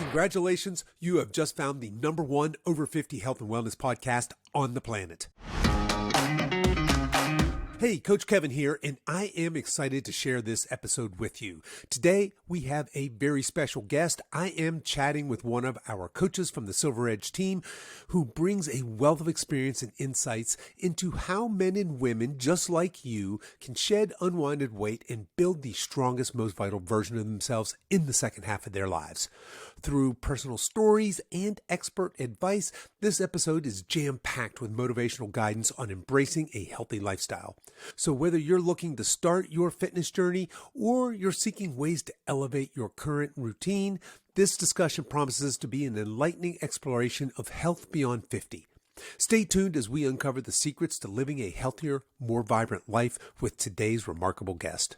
Congratulations, you have just found the #1 over 50 health and wellness podcast on the planet. Hey, Coach Kevin here, and I am excited to share this episode with you. Today, we have a very special guest. I am chatting with one of our coaches from the Silver Edge team who brings a wealth of experience and insights into how men and women just like you can shed unwanted weight and build the strongest, most vital version of themselves in the second half of their lives. Through personal stories and expert advice, this episode is jam-packed with motivational guidance on embracing a healthy lifestyle. So whether you're looking to start your fitness journey or you're seeking ways to elevate your current routine, this discussion promises to be an enlightening exploration of health beyond 50. Stay tuned as we uncover the secrets to living a healthier, more vibrant life with today's remarkable guest.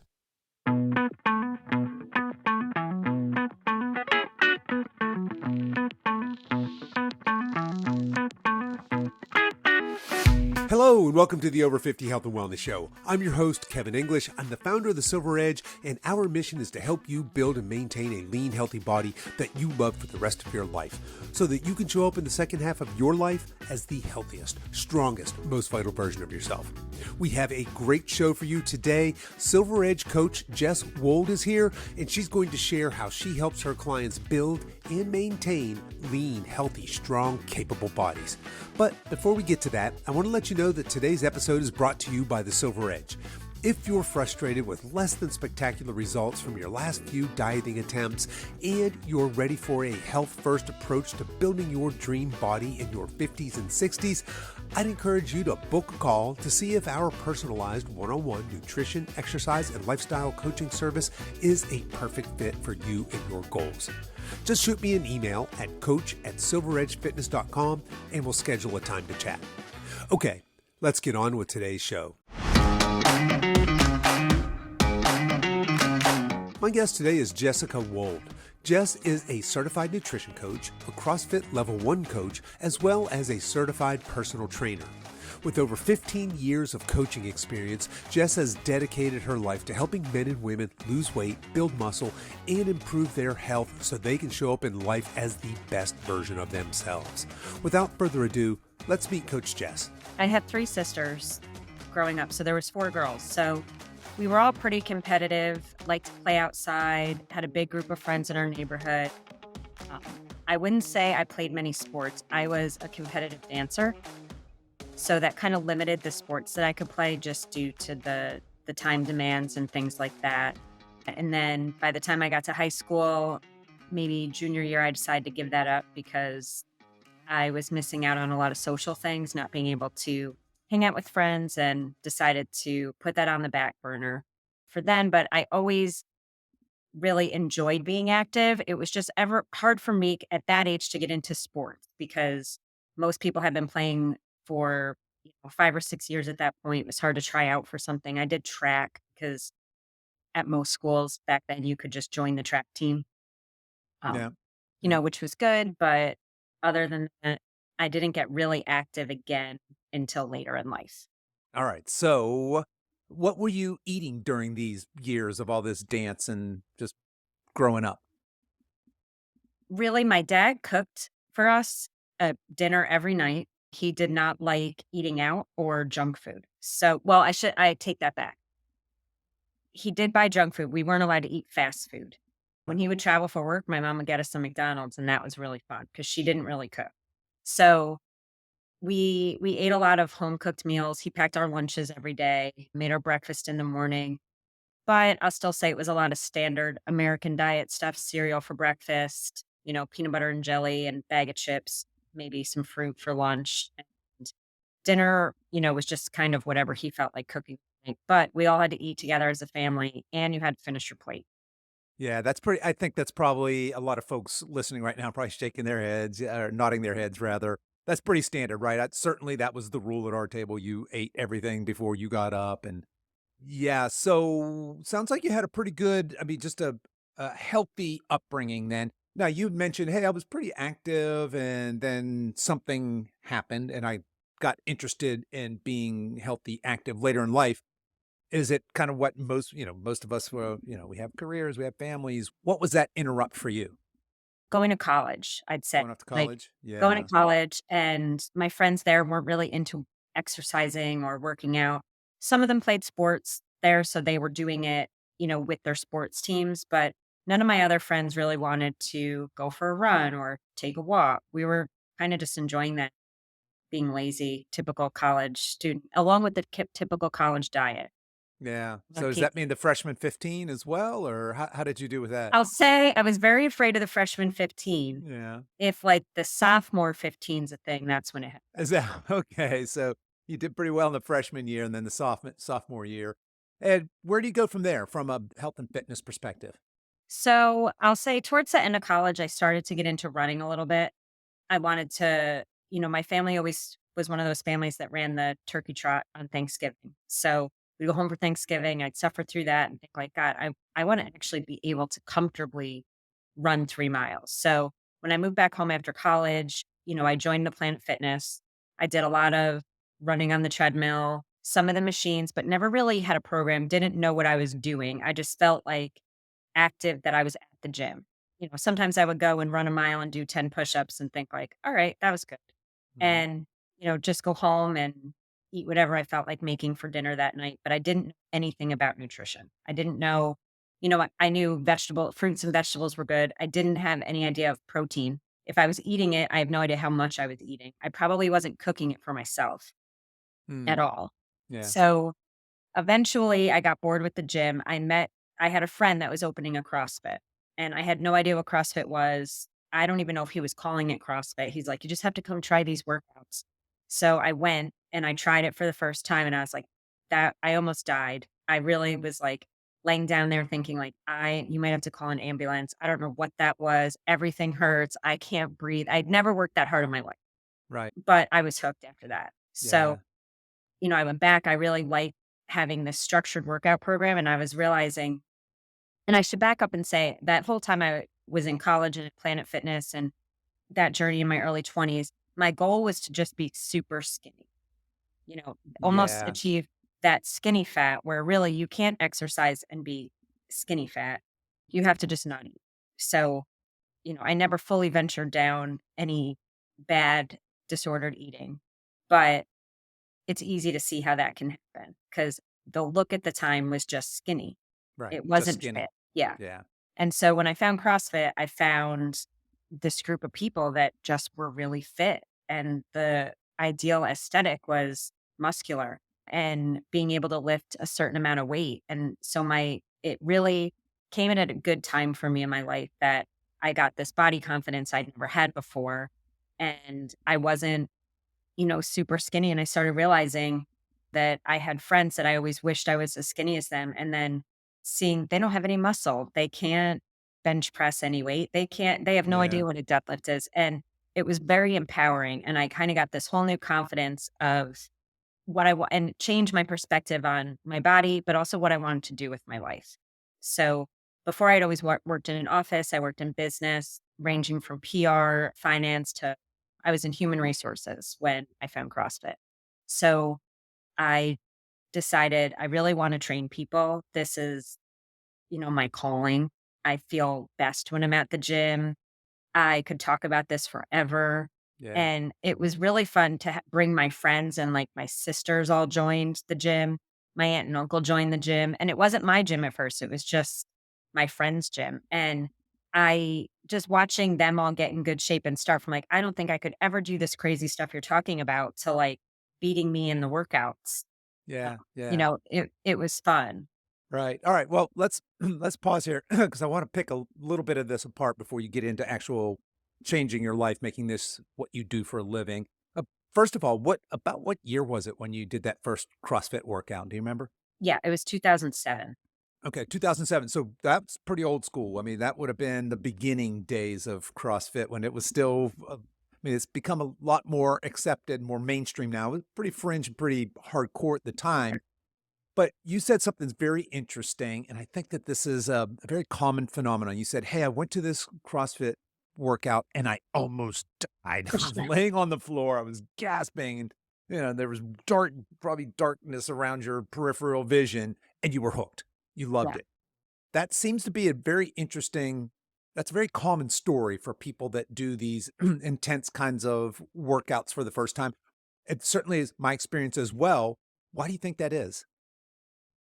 Hello and welcome to the Over 50 Health and Wellness Show. I'm your host, Kevin English. I'm the founder of the Silver Edge, and our mission is to help you build and maintain a lean, healthy body that you love for the rest of your life, so that you can show up in the second half of your life as the healthiest, strongest, most vital version of yourself. We have a great show for you today. Silver Edge coach Jess Wold is here, and she's going to share how she helps her clients build and maintain lean, healthy, strong, capable bodies. But before we get to that, I want to let you know that today's episode is brought to you by the Silver Edge. If you're frustrated with less than spectacular results from your last few dieting attempts and you're ready for a health-first approach to building your dream body in your 50s and 60s, I'd encourage you to book a call to see if our personalized one-on-one nutrition, exercise, and lifestyle coaching service is a perfect fit for you and your goals. Just shoot me an email at coach@silveredgefitness.com and we'll schedule a time to chat. Okay, let's get on with today's show. My guest today is Jessica Wold. Jess is a certified nutrition coach, a CrossFit Level 1 coach, as well as a certified personal trainer. With over 15 years of coaching experience, Jess has dedicated her life to helping men and women lose weight, build muscle, and improve their health so they can show up in life as the best version of themselves. Without further ado, let's meet Coach Jess. I had 3 sisters growing up, so there was 4 girls. So we were all pretty competitive, liked to play outside, had a big group of friends in our neighborhood. I wouldn't say I played many sports. I was a competitive dancer. So that kind of limited the sports that I could play just due to the time demands and things like that. And then by the time I got to high school, maybe junior year, I decided to give that up because I was missing out on a lot of social things, not being able to hang out with friends, and decided to put that on the back burner for then. But I always really enjoyed being active. It was just ever hard for me at that age to get into sports because most people had been playing for 5 or 6 years at that point. It was hard to try out for something. I did track because at most schools back then you could just join the track team, Yeah. which was good. But other than that, I didn't get really active again until later in life. All right. So what were you eating during these years of all this dance and just growing up? Really, my dad cooked for us dinner every night. He did not like eating out or junk food. So, well, I take that back. He did buy junk food. We weren't allowed to eat fast food. When he would travel for work, my mom would get us some McDonald's, and that was really fun because she didn't really cook. So we ate a lot of home cooked meals. He packed our lunches every day, made our breakfast in the morning. But I'll still say it was a lot of standard American diet stuff, cereal for breakfast, peanut butter and jelly and bag of chips, maybe some fruit for lunch. And dinner, was just kind of whatever he felt like cooking. But we all had to eat together as a family, and you had to finish your plate. Yeah, I think that's probably a lot of folks listening right now, probably shaking their heads or nodding their heads rather. That's pretty standard, right? Certainly that was the rule at our table. You ate everything before you got up. And yeah, so sounds like you had a pretty good, just a healthy upbringing then. Now you mentioned, hey, I was pretty active and then something happened and I got interested in being healthy, active later in life. Is it kind of what most of us were, we have careers, we have families. What was that interrupt for you? going to college, I'd say. Going off to Like, college? going to Yeah. college, and my friends there weren't really into exercising or working out. Some of them played sports there, so they were doing it, with their sports teams, but none of my other friends really wanted to go for a run or take a walk. We were kinda just enjoying that, being lazy, typical college student, along with the typical college diet. Yeah. So does Okay. that mean the freshman 15 as well, or how did you do with that? I'll say I was very afraid of the freshman 15. Yeah. If, like, the sophomore 15's a thing, that's when it happened. Is that okay? So you did pretty well in the freshman year and then the sophomore year. And where do you go from there from a health and fitness perspective? So, I'll say towards the end of college, I started to get into running a little bit. I wanted to my family always was one of those families that ran the turkey trot on Thanksgiving. So, we go home for Thanksgiving, I'd suffer through that and think like, "God, I wanna actually be able to comfortably run 3 miles." So, when I moved back home after college, I joined the Planet Fitness. I did a lot of running on the treadmill, some of the machines, but never really had a program, didn't know what I was doing. I just felt like active that I was at the gym. Sometimes I would go and run a mile and do 10 push-ups and think like, "All right, that was good." Mhm. And, just go home and eat whatever I felt like making for dinner that night, but I didn't know anything about nutrition. I didn't know I knew fruits and vegetables were good. I didn't have any idea of protein. If I was eating it, I have no idea how much I was eating. I probably wasn't cooking it for myself at Mm, all. yeah. So, eventually, I got bored with the gym. I had a friend that was opening a CrossFit, and I had no idea what CrossFit was. I don't even know if he was calling it CrossFit. He's like, "You just have to come try these workouts." So I went and I tried it for the first time, and I was like, that I almost died. I really was like laying down there thinking like, you might have to call an ambulance. I don't know what that was. Everything hurts. I can't breathe. I'd never worked that hard in my life, Right. but I was hooked after that. So Yeah. I went back. I really liked having this structured workout program. And I was realizing, and I should back up and say that whole time I was in college and at Planet Fitness and that journey in my early 20s, my goal was to just be super skinny, almost Yeah. achieve that skinny fat where really you can't exercise and be skinny fat. You have to just not eat. So, I never fully ventured down any bad disordered eating, but it's easy to see how that can happen because the look at the time was just skinny. Right. It Just wasn't skinny. fit. Yeah. Yeah. And so when I found CrossFit, I found this group of people that just were really fit. And the ideal aesthetic was muscular and being able to lift a certain amount of weight. And so it really came in at a good time for me in my life that I got this body confidence I'd never had before. And I wasn't super skinny. And I started realizing that I had friends that I always wished I was as skinny as them. And then seeing they don't have any muscle. They can't bench press any weight. They have no Yeah. idea what a deadlift is. And it was very empowering. And I kind of got this whole new confidence of what I want and change my perspective on my body, but also what I wanted to do with my life. So before I'd always worked in an office, I worked in business, ranging from PR, finance to I was in human resources when I found CrossFit. So I decided I really want to train people. This is, my calling. I feel best when I'm at the gym. I could talk about this forever. Yeah. And it was really fun to bring my friends and like my sisters all joined the gym. My aunt and uncle joined the gym. And it wasn't my gym at first, it was just my friend's gym. And I just watching them all get in good shape and start from like, I don't think I could ever do this crazy stuff you're talking about to like beating me in the workouts. Yeah. Yeah. It was fun. Right. All right. Well, let's let's pause here because I want to pick a little bit of this apart before you get into actual changing your life, making this what you do for a living. First of all, what year was it when you did that first CrossFit workout? Do you remember? Yeah, it was 2007. Okay, 2007. So that's pretty old school. I mean, that would have been the beginning days of CrossFit when it was still. I mean, it's become a lot more accepted, more mainstream now. It was pretty fringe and pretty hardcore at the time. But you said something that's very interesting, and I think that this is a very common phenomenon. You said, "Hey, I went to this CrossFit workout and I almost died. I was laying on the floor, I was gasping, and there was probably darkness around your peripheral vision, and you were hooked. You loved Yeah. it." That seems to be a very interesting. That's a very common story for people that do these intense kinds of workouts for the first time. It certainly is my experience as well. Why do you think that is?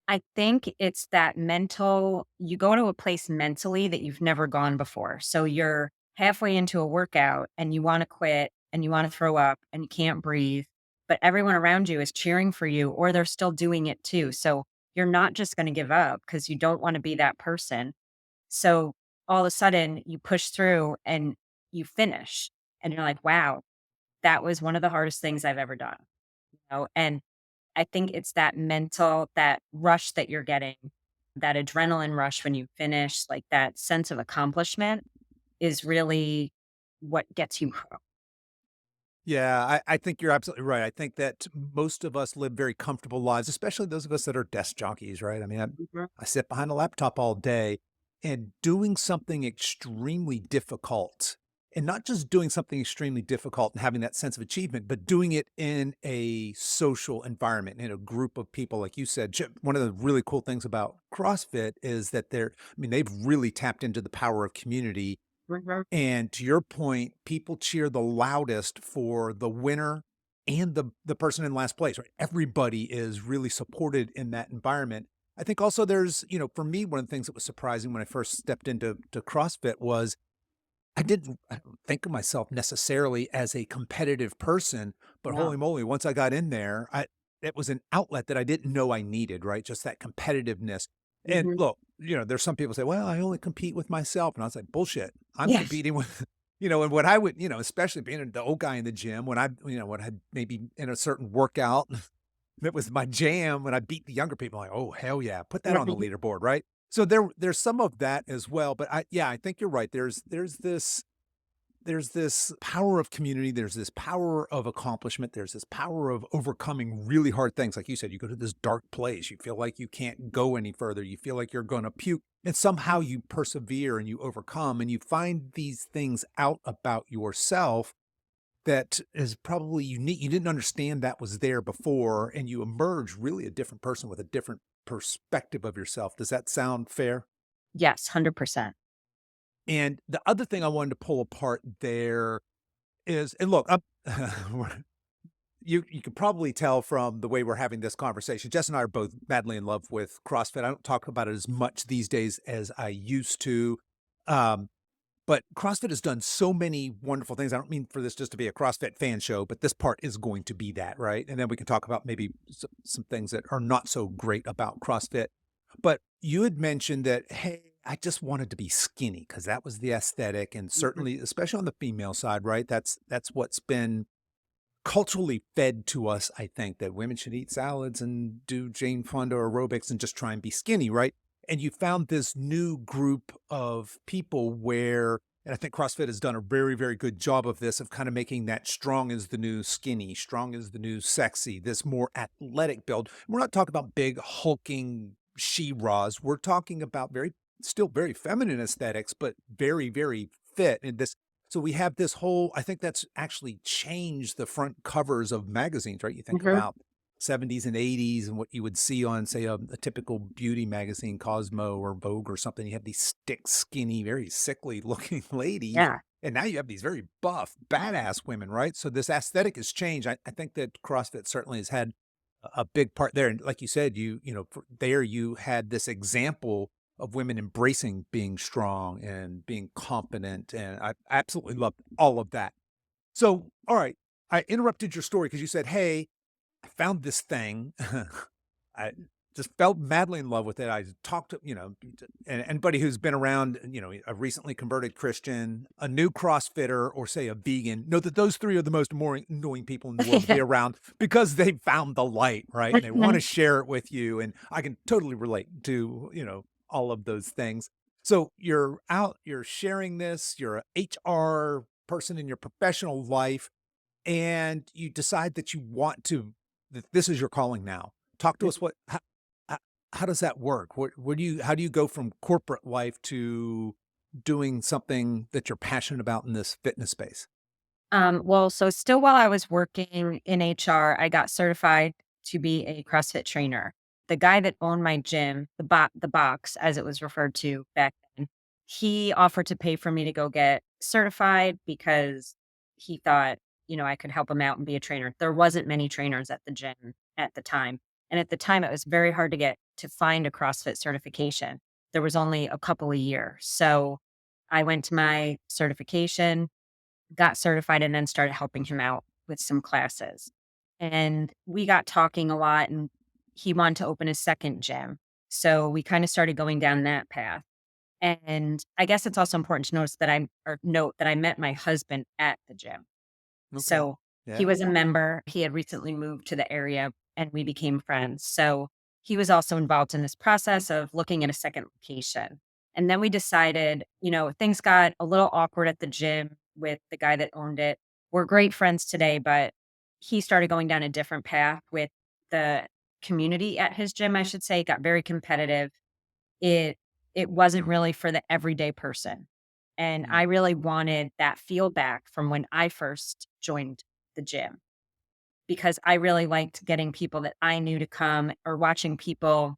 I think it's that mental you go to a place mentally that you've never gone before. So you're halfway into a workout and you wanna quit and you wanna throw up and you can't breathe, but everyone around you is cheering for you or they're still doing it too. So you're not just gonna give up because you don't wanna be that person. So all of a sudden you push through and you finish and you're like, "Wow, that was one of the hardest things I've ever done." And I think it's that mental, that rush that you're getting, that adrenaline rush when you finish, like that sense of accomplishment is really what gets you hooked. Yeah, I think you're absolutely right. I think that most of us live very comfortable lives, especially those of us that are desk jockeys, right? I mean, Mhm. I sit behind a laptop all day and doing something extremely difficult, and not just doing something extremely difficult and having that sense of achievement, but doing it in a social environment, in a group of people. Like you said, one of the really cool things about CrossFit is that I mean, they've really tapped into the power of community, Mhm. and to your point, people cheer the loudest for the winner and the person in last place, right? Everybody is really supported in that environment. I think also there's, for me, one of the things that was surprising when I first stepped into CrossFit was I don't think of myself necessarily as a competitive person, but No. holy moly, once I got in there, it was an outlet that I didn't know I needed, right? Just that competitiveness. And Mhm. look, there's some people say, well, I only compete with myself. And I was like, bullshit. I'm Yes. competing with, and what I would, especially being the old guy in the gym, when I maybe in a certain workout that was my jam, when I beat the younger people, like, oh, hell yeah, put that on the Right. leaderboard, right? So there's some of that as well. But I think you're right. There's this power of community, there's this power of accomplishment, there's this power of overcoming really hard things. Like you said, you go to this dark place, you feel like you can't go any further, you feel like you're gonna puke, and somehow you persevere and you overcome and you find these things out about yourself that is probably unique. You didn't understand that was there before, and you emerge really a different person with a different perspective of yourself. Does that sound fair? Yes, 100%. And the other thing I wanted to pull apart there is, and look, I'm you could probably tell from the way we're having this conversation. Jess and I are both madly in love with CrossFit. I don't talk about it as much these days as I used to. Um, but CrossFit has done so many wonderful things. I don't mean for this just to be a CrossFit fan show, but this part is going to be that, right? And then we can talk about maybe some things that are not so great about CrossFit. But you had mentioned that, hey, I just wanted to be skinny because that was the aesthetic, and Mhm. certainly, especially on the female side, right? That's what's been culturally fed to us, I think, that women should eat salads and do Jane Fonda aerobics and just try and be skinny, right? And you found this new group of people where, and I think CrossFit has done a very, very good job of this, of kind of making that strong is the new skinny, strong is the new sexy, this more athletic build. We're not talking about big hulking she-ras. We're talking about still very feminine aesthetics, but very, very fit. And so we have this whole, I think that's actually changed the front covers of magazines, right? You think Mhm. about 70s and 80s and what you would see on, say, a typical beauty magazine, Cosmo or Vogue or something. You have these stick, skinny, very sickly looking ladies. Yeah. And now you have these very buff, badass women, right? So this aesthetic has changed. I think that CrossFit certainly has had a big part there. And like you said, there you had this example of women embracing being strong and being confident. And I absolutely loved all of that. So, all right, I interrupted your story because you said, hey, I found this thing. I just felt madly in love with it. I talked to, and anybody who's been around, a recently converted Christian, a new CrossFitter, or say a vegan, know that those three are the most more annoying people in the world to be around because they found the light, right? And they want to Mhm. share it with you. And I can totally relate to, all of those things. So you're out, you're sharing this, you're a HR person in your professional life, and you decide that you want to that this is your calling now. Talk to us. How, how does that work? How do you go from corporate life to doing something that you're passionate about in this fitness space? Well, so still while I was working in HR, I got certified to be a CrossFit trainer. The guy that owned my gym, the box as it was referred to back then, he offered to pay for me to go get certified because he thought, I could help him out and be a trainer. There wasn't many trainers at the gym at the time. And at the time, it was very hard to find a CrossFit certification. There was only a couple a year. So I went to my certification, got certified, and then started helping him out with some classes. And we got talking a lot, and he wanted to open his second gym. So we kind of started going down that path. And I guess it's also important to note that I met my husband at the gym. Okay. So he Yeah. was a member. He had recently moved to the area and we became friends. So he was also involved in this process of looking at a second location. And then we decided, things got a little awkward at the gym with the guy that owned it. We're great friends today, but he started going down a different path with the community at his gym, I should say. It got very competitive. It wasn't really for the everyday person. And Mm. I really wanted that feel back from when I first joined the gym because I really liked getting people that I knew to come or watching people,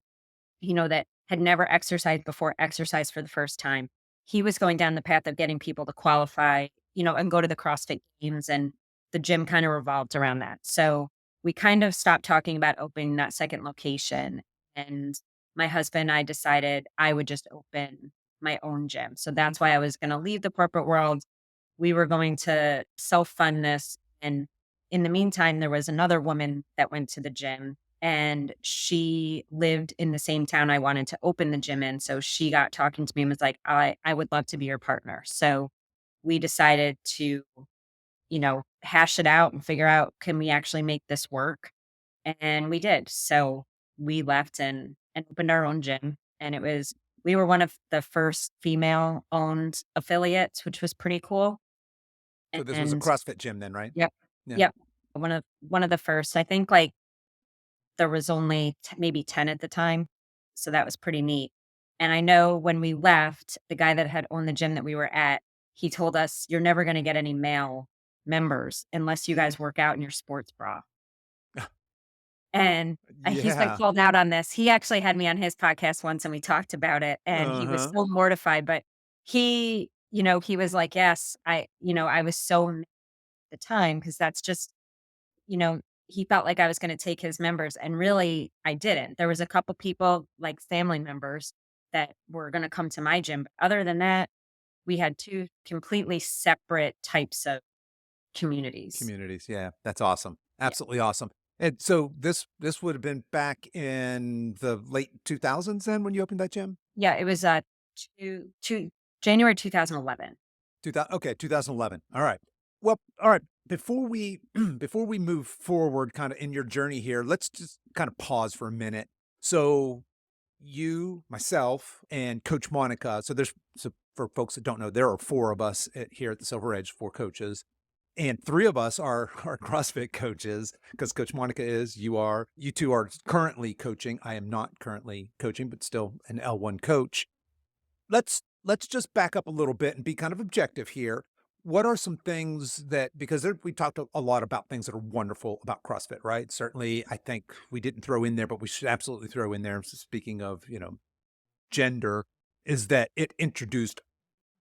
that had never exercised before exercise for the first time. He was going down the path of getting people to qualify, and go to the CrossFit games, and the gym kind of revolved around that. So we kind of stopped talking about opening that second location. And my husband and I decided I would just open my own gym. So that's why I was going to leave the corporate world. We were going to self fund this. And in the meantime, there was another woman that went to the gym and she lived in the same town I wanted to open the gym in. So she got talking to me and was like, I would love to be your partner. So we decided to, hash it out and figure out, can we actually make this work? And we did. So we left and opened our own gym. And we were one of the first female owned affiliates, which was pretty cool. So this was a And CrossFit gym then, right? yep, Yeah. yep. One of the first. I think like there was only maybe 10 at the time. So that was pretty neat. And I know when we left, the guy that had owned the gym that we were at, he told us, "You're never going to get any male members unless you guys work out in your sports bra." And he's been Yeah. called out on this. He actually had me on his podcast once and we talked about it and he was Uh-huh. so mortified, but he was like, "Yes, I was so mad at the time because that's just, you know, he felt like I was gonna take his members, and really, I didn't. There was a couple people, like family members, that were gonna come to my gym, but other than that, we had 2 completely separate types of communities. Communities. Yeah. That's awesome. Yeah. Absolutely awesome. And so this would have been back in the late 2000s then when you opened that gym? Yeah, it was, 2 January 2011. 2000, okay, 2011. All right. Well, all right. Before we before we move forward kind of in your journey here, let's just kind of pause for a minute. So you, myself, and Coach Monica. So for folks that don't know, there are 4 of us here at the Silver Edge, 4 coaches. And 3 of us are CrossFit coaches because Coach Monica is, you are, you 2 are currently coaching. I am not currently coaching, but still an L1 coach. Let's just back up a little bit and be kind of objective here. What are some things that, because we talked a lot about things that are wonderful about CrossFit, right? Certainly, I think we didn't throw in there, but we should absolutely throw in there. Speaking of, gender, is that it introduced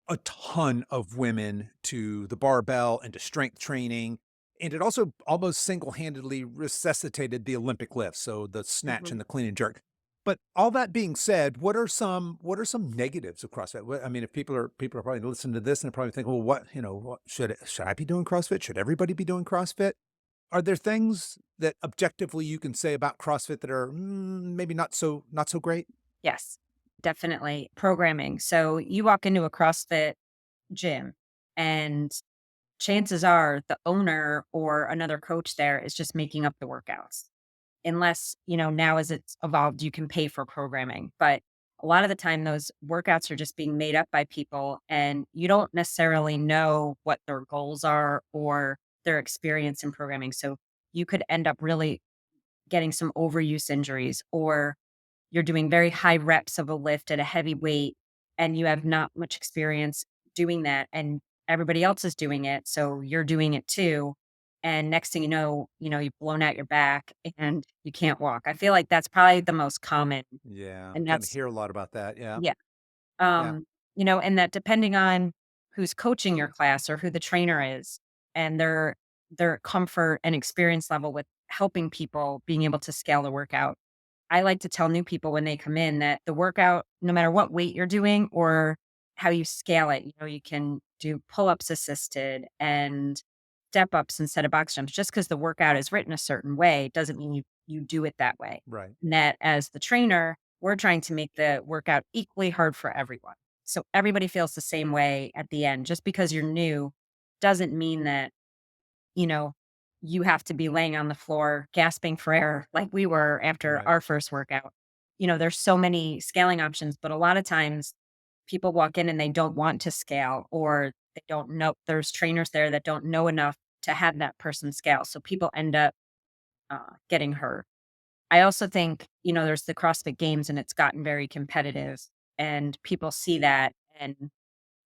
a ton of women to the barbell and to strength training. And it also almost single-handedly resuscitated the Olympic lift, so the snatch Mhm. and the clean and jerk. But all that being said, what are some negatives of CrossFit? I mean, if people are probably listening to this and they're probably thinking, well, what should I be doing CrossFit? Should everybody be doing CrossFit? Are there things that objectively you can say about CrossFit that are maybe not so great? Yes, definitely. Programming. So you walk into a CrossFit gym and chances are the owner or another coach there is just making up the workouts. Unless, now as it's evolved, you can pay for programming. But a lot of the time, those workouts are just being made up by people, and you don't necessarily know what their goals are or their experience in programming. So you could end up really getting some overuse injuries, or you're doing very high reps of a lift at a heavy weight and you have not much experience doing that and everybody else is doing it. So you're doing it too. And next thing you've blown out your back and you can't walk. I feel like that's probably the most common. Yeah, And tend to that's, hear a lot about that. Yeah, yeah. yeah. and that depending on who's coaching your class or who the trainer is and their comfort and experience level with helping people being able to scale the workout. I like to tell new people when they come in that the workout, no matter what weight you're doing or how you scale it, you can do pull-ups assisted and step ups instead of box jumps. Just because the workout is written a certain way doesn't mean you do it that way. Right. And that as the trainer, we're trying to make the workout equally hard for everyone. So everybody feels the same way at the end. Just because you're new doesn't mean that you know, you have to be laying on the floor gasping for air like we were after Right. our first workout. There's so many scaling options, but a lot of times people walk in and they don't want to scale or they don't know. There's trainers there that don't know enough to have that person scale. So people end up getting hurt. I also think, there's the CrossFit Games and it's gotten very competitive and people see that and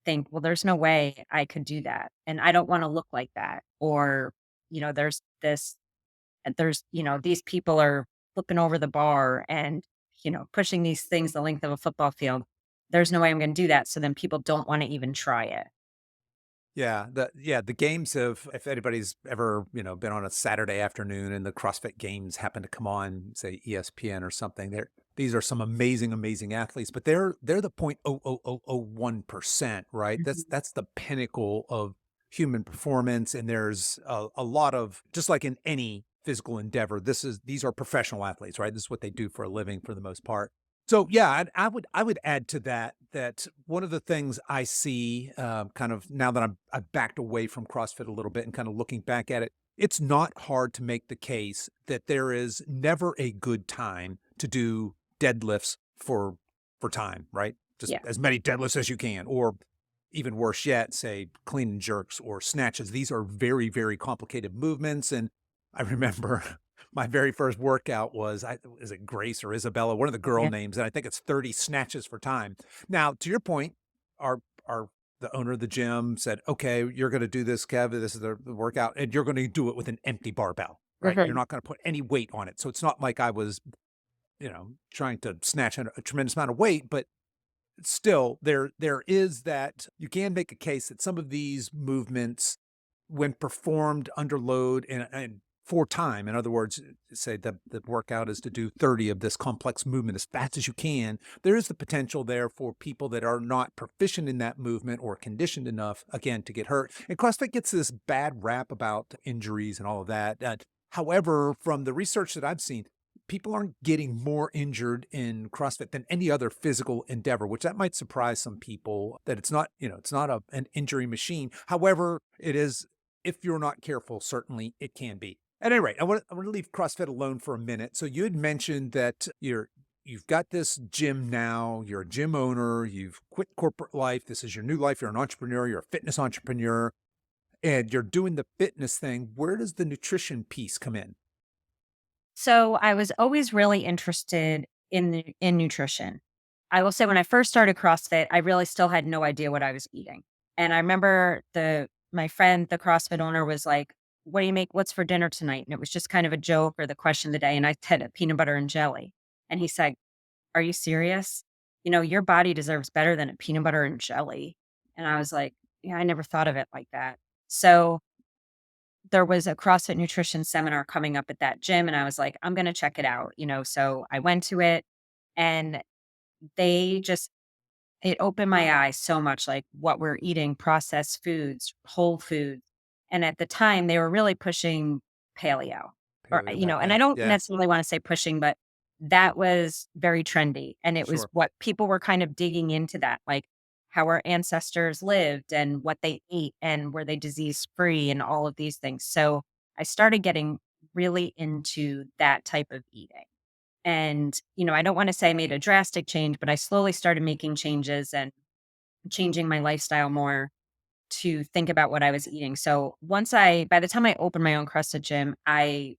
think, well, there's no way I could do that. And I don't want to look like that. Or, there's this, and these people are flipping over the bar and, pushing these things the length of a football field. There's no way I'm going to do that. So then people don't want to even try it. The games have, if anybody's ever, been on a Saturday afternoon and the CrossFit Games happen to come on, say ESPN or something, these are some amazing, amazing athletes, but they're the 0.00001%, right? That's Mhm. that's the pinnacle of human performance. And there's a lot of, just like in any physical endeavor, these are professional athletes, right? This is what they do for a living for the most part. So yeah, I would add to that one of the things I see, kind of now that I've backed away from CrossFit a little bit and kind of looking back at it, it's not hard to make the case that there is never a good time to do deadlifts for time, right? Just Yeah. as many deadlifts as you can, or even worse yet, say clean and jerks or snatches. These are very, very complicated movements, and I remember my very first workout was, is it Grace or Isabella, one of the girl Yeah. names, and I think it's 30 snatches for time. Now, to your point, our the owner of the gym said, "Okay, you're going to do this, Kev. This is the workout, and you're going to do it with an empty barbell, right? You're Mhm. not going to put any weight on it. So it's not like I was, trying to snatch a tremendous amount of weight, but still there is that you can make a case that some of these movements when performed under load and for time, in other words, say the workout is to do 30 of this complex movement as fast as you can, there is the potential there for people that are not proficient in that movement or conditioned enough, again, to get hurt. And CrossFit gets this bad rap about injuries and all of that. However, from the research that I've seen, people aren't getting more injured in CrossFit than any other physical endeavor, which that might surprise some people that it's not, it's not an injury machine. However, it is, if you're not careful, certainly it can be. At any rate, I want to leave CrossFit alone for a minute. So you had mentioned that you've got this gym now, you're a gym owner, you've quit corporate life, this is your new life, you're an entrepreneur, you're a fitness entrepreneur, and you're doing the fitness thing. Where does the nutrition piece come in? So I was always really interested in nutrition. I will say when I first started CrossFit, I really still had no idea what I was eating. And I remember my friend, the CrossFit owner, was like, "What do you make? What's for dinner tonight?" And it was just kind of a joke or the question of the day. And I said peanut butter and jelly. And he said, "Are you serious? Your body deserves better than a peanut butter and jelly." And I was like, "Yeah, I never thought of it like that." So there was a CrossFit nutrition seminar coming up at that gym, and I was like, "I'm gonna check it out," so I went to it, and they just it opened my eyes so much, like, what we're eating, processed foods, whole foods, and at the time, they were really pushing paleo, or, Paleo back and I then. don't Yeah, necessarily wanna say pushing, but that was very trendy, and it was sure. what people were kind of digging into that, like, how our ancestors lived and what they ate and were they disease-free and all of these things, so I started getting really into that type of eating. And, I don't want to say I made a drastic change, but I slowly started making changes and changing my lifestyle more to think about what I was eating. So by the time I opened my own CrossFit gym, we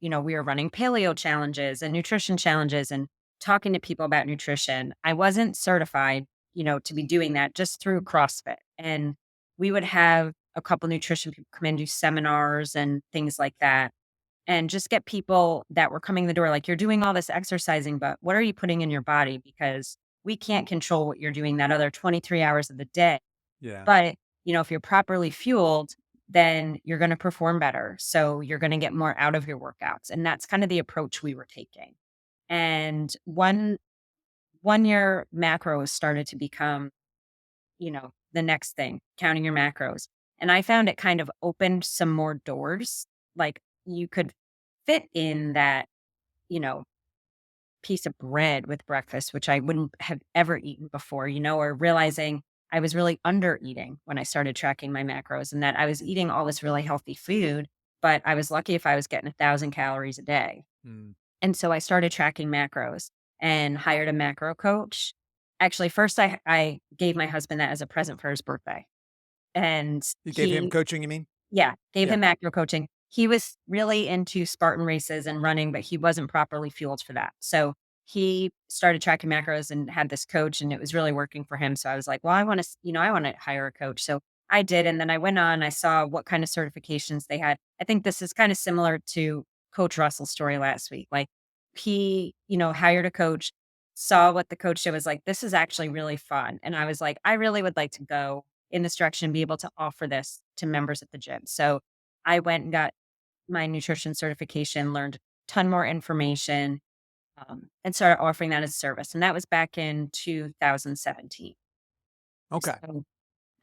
were running paleo challenges and nutrition challenges and talking to people about nutrition. I wasn't certified, to be doing that just through CrossFit. And we would have a couple nutrition people come in, do seminars and things like that and just get people that were coming in the door like, "You're doing all this exercising, but what are you putting in your body? Because we can't control what you're doing that other 23 hours of the day. Yeah. But, if you're properly fueled, then you're going to perform better. So you're going to get more out of your workouts. And that's kind of the approach we were taking. And one year macros started to become, the next thing, counting your macros. And I found it kind of opened some more doors. Like you could fit in that, you know, piece of bread with breakfast, which I wouldn't have ever eaten before, or realizing I was really under eating when I started tracking my macros and that I was eating all this really healthy food, but I was lucky if I was getting 1,000 calories a day. Mm. And so I started tracking macros and hired a macro coach. Actually, first I gave my husband that as a present for his birthday. And You gave him he coaching, you mean? yeah, gave Yeah. him macro coaching. He was really into Spartan races and running, but he wasn't properly fueled for that. So he started tracking macros and had this coach and it was really working for him. So I was like, well, I want to hire a coach. So I did. And then I went on, I saw what kind of certifications they had. I think this is kind of similar to Coach Russell's story last week. Like he, hired a coach, saw what the coach did, was like, this is actually really fun. And I was like, I really would like to go in this direction and be able to offer this to members at the gym. So I went and got my nutrition certification, learned a ton more information, and started offering that as a service. And that was back in 2017. Okay. So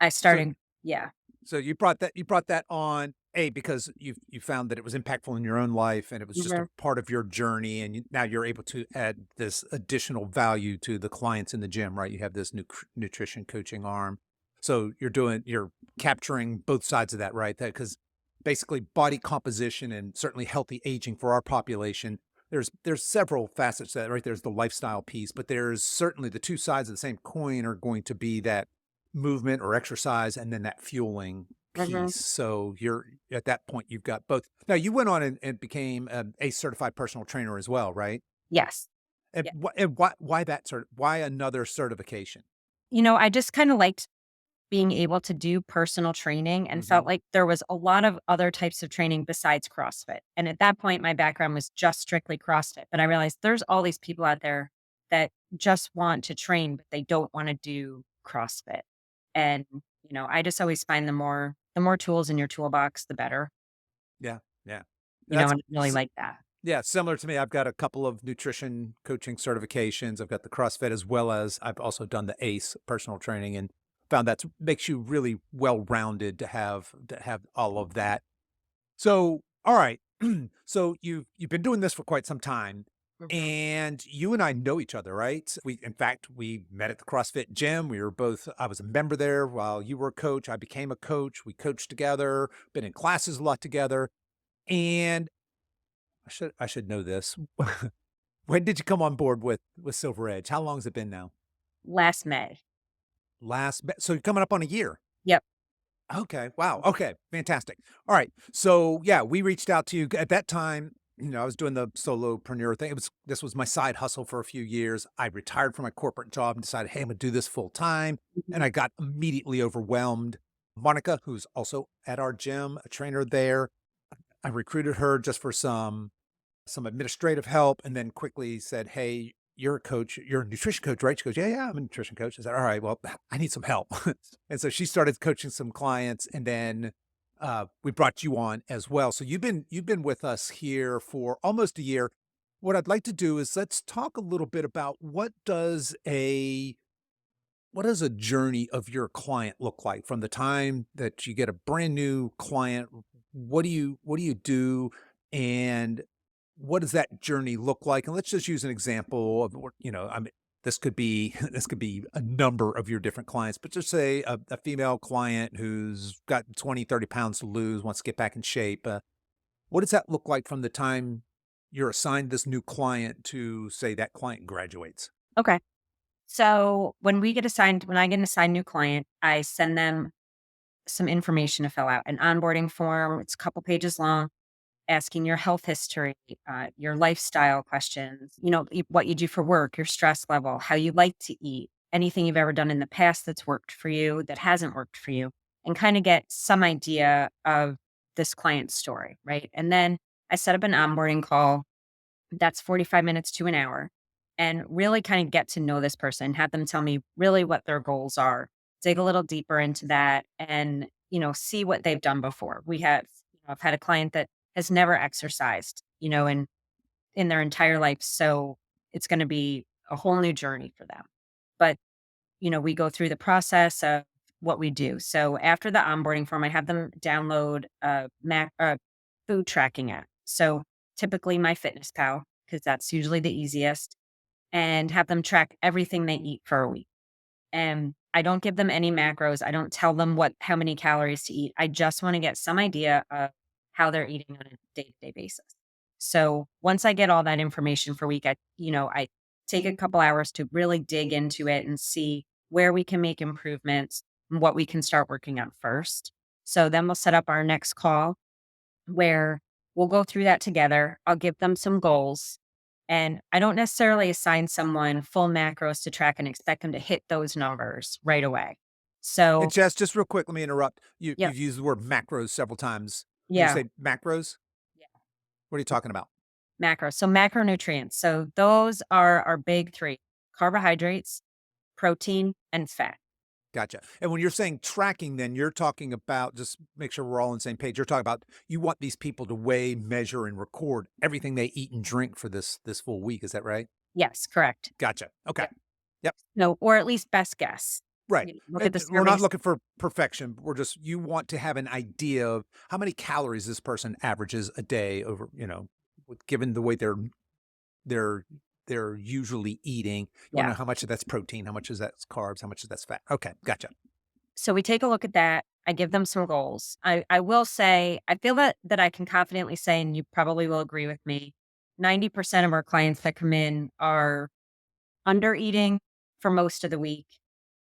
I So started, yeah. So you brought that on because you found that it was impactful in your own life and it was just a Mhm. part of your journey and now you're able to add this additional value to the clients in the gym, right? You have this nutrition coaching arm. So you're capturing both sides of that, right? That because basically body composition and certainly healthy aging for our population, there's several facets to that, right? There's the lifestyle piece, but there's certainly the two sides of the same coin are going to be that movement or exercise and then that fueling Mhm. piece. So you're at that point, you've got both. Now you went on and became a certified personal trainer as well, right? Yes. And, Yeah. why another certification? I just kind of liked being able to do personal training and Hmm. felt like there was a lot of other types of training besides CrossFit. And at that point, my background was just strictly CrossFit. But I realized there's all these people out there that just want to train, but they don't want to do CrossFit. And, I just always find the more tools in your toolbox, the better, Yeah, yeah. That's and I really like that. yeah, similar to me. I've got a couple of nutrition coaching certifications. I've got the CrossFit as well as I've also done the ACE personal training and found that makes you really well rounded to have all of that. So, all right. So you've been doing this for quite some time, Mhm. and you and I know each other, right? In fact, we met at the CrossFit gym. We were both. I was a member there while you were a coach. I became a coach. We coached together. Been in classes a lot together, and I should know this. When did you come on board with Silver Edge? How long has it been now? Last May. So you're coming up on a year. Yep. Okay. Wow. Okay. Fantastic. All right. So yeah, we reached out to you at that time. I was doing the solopreneur thing. This was my side hustle for a few years. I retired from my corporate job and decided, hey, I'm gonna do this full time. And Mhm. I got immediately overwhelmed. Monica, who's also at our gym, a trainer there, I recruited her just for some administrative help and then quickly said, hey, you're a coach, you're a nutrition coach, right? She goes, yeah, yeah, I'm a nutrition coach. I said, all right, well, I need some help. And so she started coaching some clients and then we brought you on as well. So you've been with us here for almost a year. What I'd like to do is let's talk a little bit about what does a journey of your client look like from the time that you get a brand new client? What do you do? And what does that journey look like? And let's just use an example of I mean, this could be this could be a number of your different clients, but just say a female client who's got 20, 30 pounds to lose, wants to get back in shape. What does that look like from the time you're assigned this new client to say that client graduates? Okay. So when I get an assigned new client, I send them some information to fill out, an onboarding form. It's a couple pages long, asking your health history, your lifestyle questions, what you do for work, your stress level, how you like to eat, anything you've ever done in the past that's worked for you, that hasn't worked for you, and kind of get some idea of this client's story, right? And then I set up an onboarding call that's 45 minutes to an hour. and really kind of get to know this person, have them tell me really what their goals are, dig a little deeper into that and, see what they've done before. I've had a client that has never exercised, in their entire life. So it's going to be a whole new journey for them. But, we go through the process of what we do. So after the onboarding form, I have them download a food tracking app. So typically my Fitness Pal, because that's usually the easiest, and have them track everything they eat for a week. And I don't give them any macros. I don't tell them how many calories to eat. I just want to get some idea of how they're eating on a day-to-day basis. So once I get all that information for a week, I take a couple hours to really dig into it and see where we can make improvements and what we can start working on first. So then we'll set up our next call where we'll go through that together. I'll give them some goals. And I don't necessarily assign someone full macros to track and expect them to hit those numbers right away. And So, Jess, just real quick, let me interrupt. yeah, You've used the word macros several times. When you yeah, say macros, yeah, what are you talking about? macros. So, macronutrients. So, those are our big three: carbohydrates, protein, and fat. Gotcha. And when you're saying tracking, then you're talking about, just make sure we're all on the same page. You're talking about you want these people to weigh, measure, and record everything they eat and drink for this full week. Is that right? Yes, correct. Gotcha. Okay. Yeah. Yep. No, or at least best guess. Right. Look at the We're not servings. looking for perfection. You want to have an idea of how many calories this person averages a day over, given the way they're they're usually eating. You want to Yeah. know how much of that's protein, how much of that's carbs, how much of that's fat. Okay. Gotcha. So we take a look at that. I give them some goals. I will say, I feel that I can confidently say, and you probably will agree with me, 90% of our clients that come in are under eating for most of the week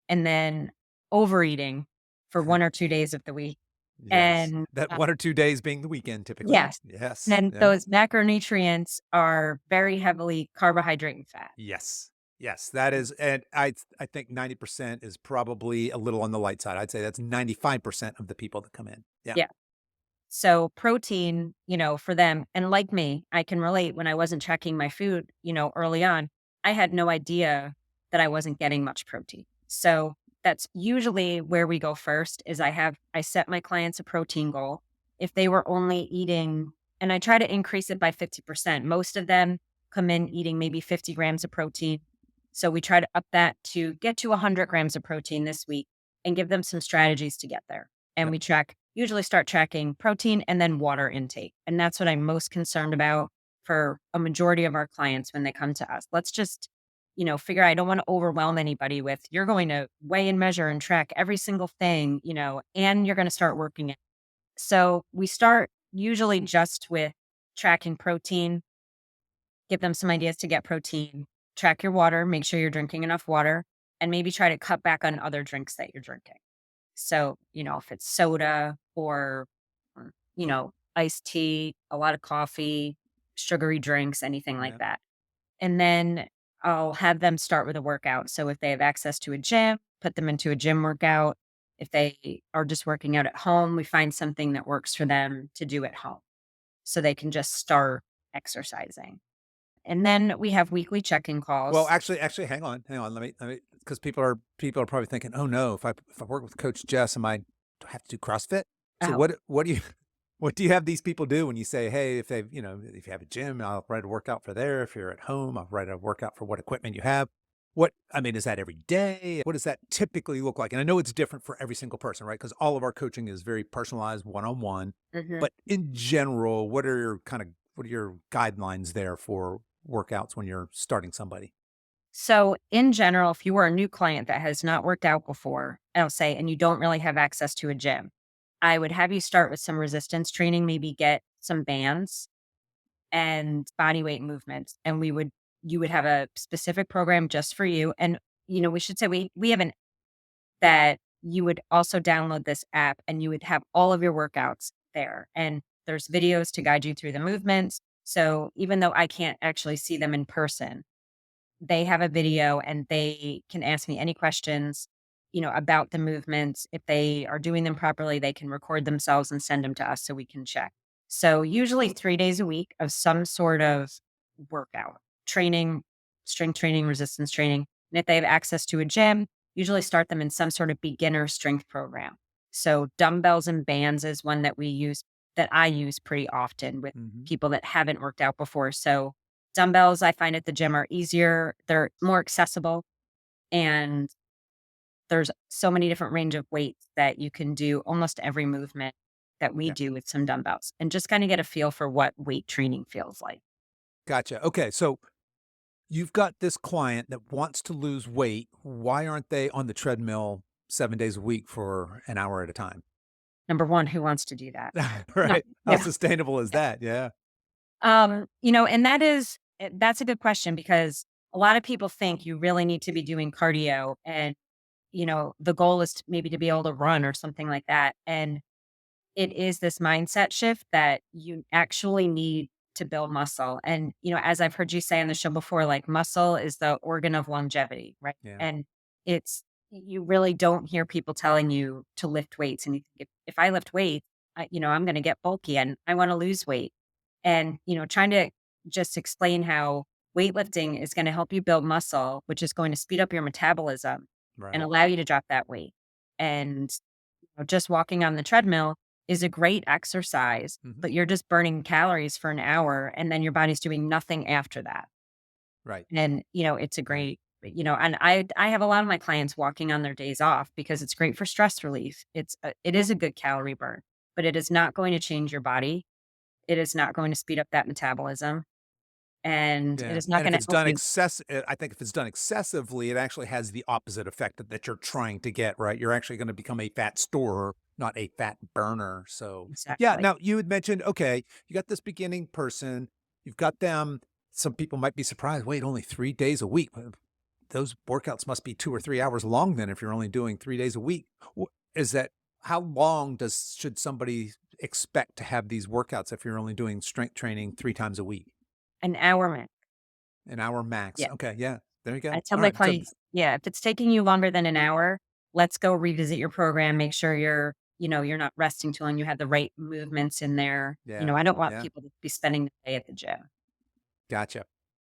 and then overeating for 1 or 2 days of the week. Yes. And That 1 or 2 days being the weekend typically. yes, Yes. and Yeah. those macronutrients are very heavily carbohydrate and fat. Yes. Yes. That is, and I think 90% is probably a little on the light side. I'd say that's 95% of the people that come in. Yeah. Yeah. So protein, for them, and like me, I can relate when I wasn't tracking my food, early on, I had no idea that I wasn't getting much protein. So that's usually where we go first is I set my clients a protein goal. If they were only eating, and I try to increase it by 50%, most of them come in eating maybe 50 grams of protein. So we try to up that to get to 100 grams of protein this week and give them some strategies to get there. And Yep. we usually start tracking protein and then water intake. And that's what I'm most concerned about for a majority of our clients when they come to us. Let's just, figure I don't want to overwhelm anybody with you're going to weigh and measure and track every single thing, and you're going to start working it. So we start usually just with tracking protein, give them some ideas to get protein, track your water, make sure you're drinking enough water, and maybe try to cut back on other drinks that you're drinking. So, if it's soda or, iced tea, a lot of coffee, sugary drinks, anything like Yeah. that. And then I'll have them start with a workout. So if they have access to a gym, put them into a gym workout. If they are just working out at home, we find something that works for them to do at home so they can just start exercising. And then we have weekly check-in Well, calls. actually, hang on. Let me, because people are probably thinking, oh no, if I work with Coach Jess, do I have to do CrossFit? So Oh, what do you what do you have these people do when you say, hey, if you have a gym, I'll write a workout for there. If you're at home, I'll write a workout for what equipment you have. Is that every day? What does that typically look like? And I know it's different for every single person, right? Because all of our coaching is very personalized, one-on-one. mhm. But in general, what are your guidelines there for workouts when you're starting somebody? So, in general, if you were a new client that has not worked out before, I'll say, and you don't really have access to a gym, I would have you start with some resistance training, maybe get some bands and body weight movements. And you would have a specific program just for you. And, we should say we have an that you would also download this app and you would have all of your workouts there. And there's videos to guide you through the movements. So even though I can't actually see them in person, they have a video and they can ask me any questions, about the movements. If they are doing them properly, they can record themselves and send them to us so we can check. So usually 3 days a week of some sort of workout training. strength training, resistance training. And if they have access to a gym, usually start them in some sort of beginner strength program. So dumbbells and bands is one that I use pretty often with Hmm. people that haven't worked out before. So dumbbells I find at the gym are easier, they're more accessible, and there's so many different range of weights that you can do almost every movement that we Yeah. do with some dumbbells and just kind of get a feel for what weight training feels like. Gotcha. Okay. So you've got this client that wants to lose weight. Why aren't they on the treadmill 7 days a week for an hour at a time? Number one, who wants to do that? No, Right. How yeah. sustainable is that? Yeah. And that's a good question because a lot of people think you really need to be doing cardio and, the goal is maybe to be able to run or something like that. And it is this mindset shift that you actually need to build muscle. And, as I've heard you say on the show before, like muscle is the organ of longevity, right? Yeah. And you really don't hear people telling you to lift weights. And you think if I lift weights, I'm going to get bulky and I want to lose weight. And, trying to just explain how weightlifting is going to help you build muscle, which is going to speed up your metabolism and Right. allow you to drop that weight. And just walking on the treadmill is a great exercise, Hmm. but you're just burning calories for an hour and then your body's doing nothing after that. Right. And, it's a Right. great, and I have a lot of my clients walking on their days off because it's great for stress relief. It is a good calorie burn, but it is not going to change your body. It is not going to speed up that metabolism and it Yeah, is not and if going to it's help done you. I think if it's done excessively, it actually has the opposite effect that you're trying to get, right? You're actually gonna become a fat storer, not a fat burner, so yeah, Exactly. now you had mentioned, okay, you got this beginning person, you've got them some people might be surprised, "Wait, only 3 days a week? Well, those workouts must be 2 or 3 hours long then if you're only doing 3 days a week." Wh is that how long does should somebody expect to have these workouts if you're only doing strength training 3 times a week? An hour max. An hour max. Yeah. Okay, yeah, there you I go. tell my Alright, so clients, yeah, if it's taking you longer than an hour, let's go revisit your program. Make sure you're not resting too long. You have the right movements in there. yeah, I don't want yeah, people to be spending the day at the gym. gotcha.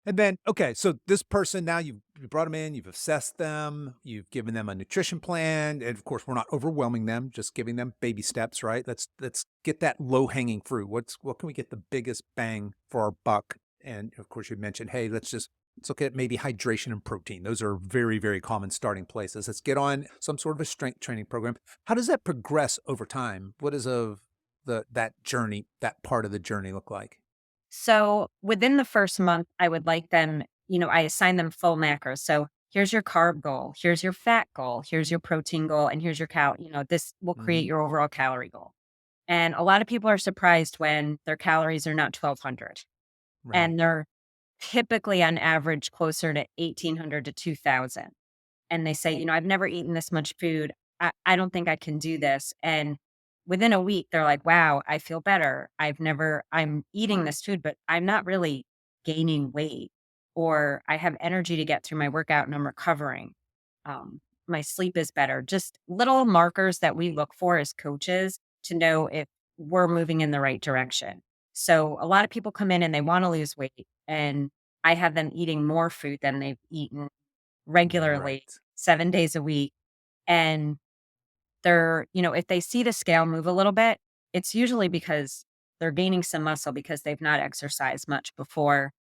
And then, okay, so this person now you brought them in, you've assessed them, you've given them a nutrition plan, and of course, we're not overwhelming them, just giving them baby steps, right? Let's get that low-hanging fruit. What can we get the biggest bang for our buck? And of course, you mentioned, hey, let's look at maybe hydration and protein. Those are very, very common starting places. Let's get on some sort of a strength training program. How does that progress over time? What does that journey, that part of the journey look like? So within the first month, I would like them, I assign them full macros. So here's your carb goal, here's your fat goal, here's your protein goal, and here's your this will create Mhm. your overall calorie goal. And a lot of people are surprised when their calories are not 1200 Right. and they're typically on average closer to 1800 to 2000. And they say, I've never eaten this much food. I don't think I can do this. And within a week, they're like, wow, I feel better. I'm eating this food, but I'm not really gaining weight or I have energy to get through my workout and I'm recovering. My sleep is better. Just little markers that we look for as coaches to know if we're moving in the right direction. So a lot of people come in and they want to lose weight and I have them eating more food than they've eaten regularly, Right. 7 days a week, and if they see the scale move a little bit, it's usually because they're gaining some muscle because they've not exercised much before.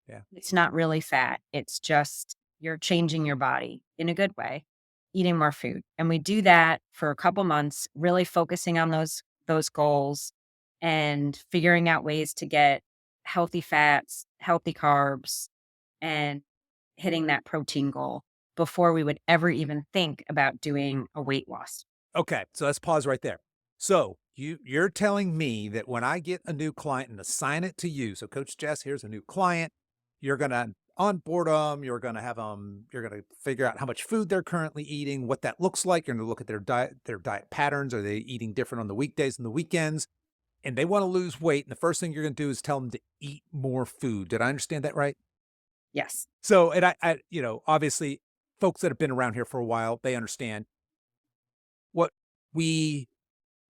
Yeah. It's not really fat, it's just you're changing your body in a good way, eating more food, and we do that for a couple months, really focusing on those goals and figuring out ways to get healthy fats, healthy carbs, and hitting that protein goal before we would ever even think about doing a weight loss. Okay, so let's pause right there. So you're telling me that when I get a new client and assign it to you, so Coach Jess, here's a new client, you're gonna onboard them, you're gonna have them, you're gonna figure out how much food they're currently eating, what that looks like. You're gonna look at their diet patterns. Are they eating different on the weekdays and the weekends? And they want to lose weight. And the first thing you're gonna do is tell them to eat more food. Did I understand that right? Yes. So, and obviously, folks that have been around here for a while, they understand what we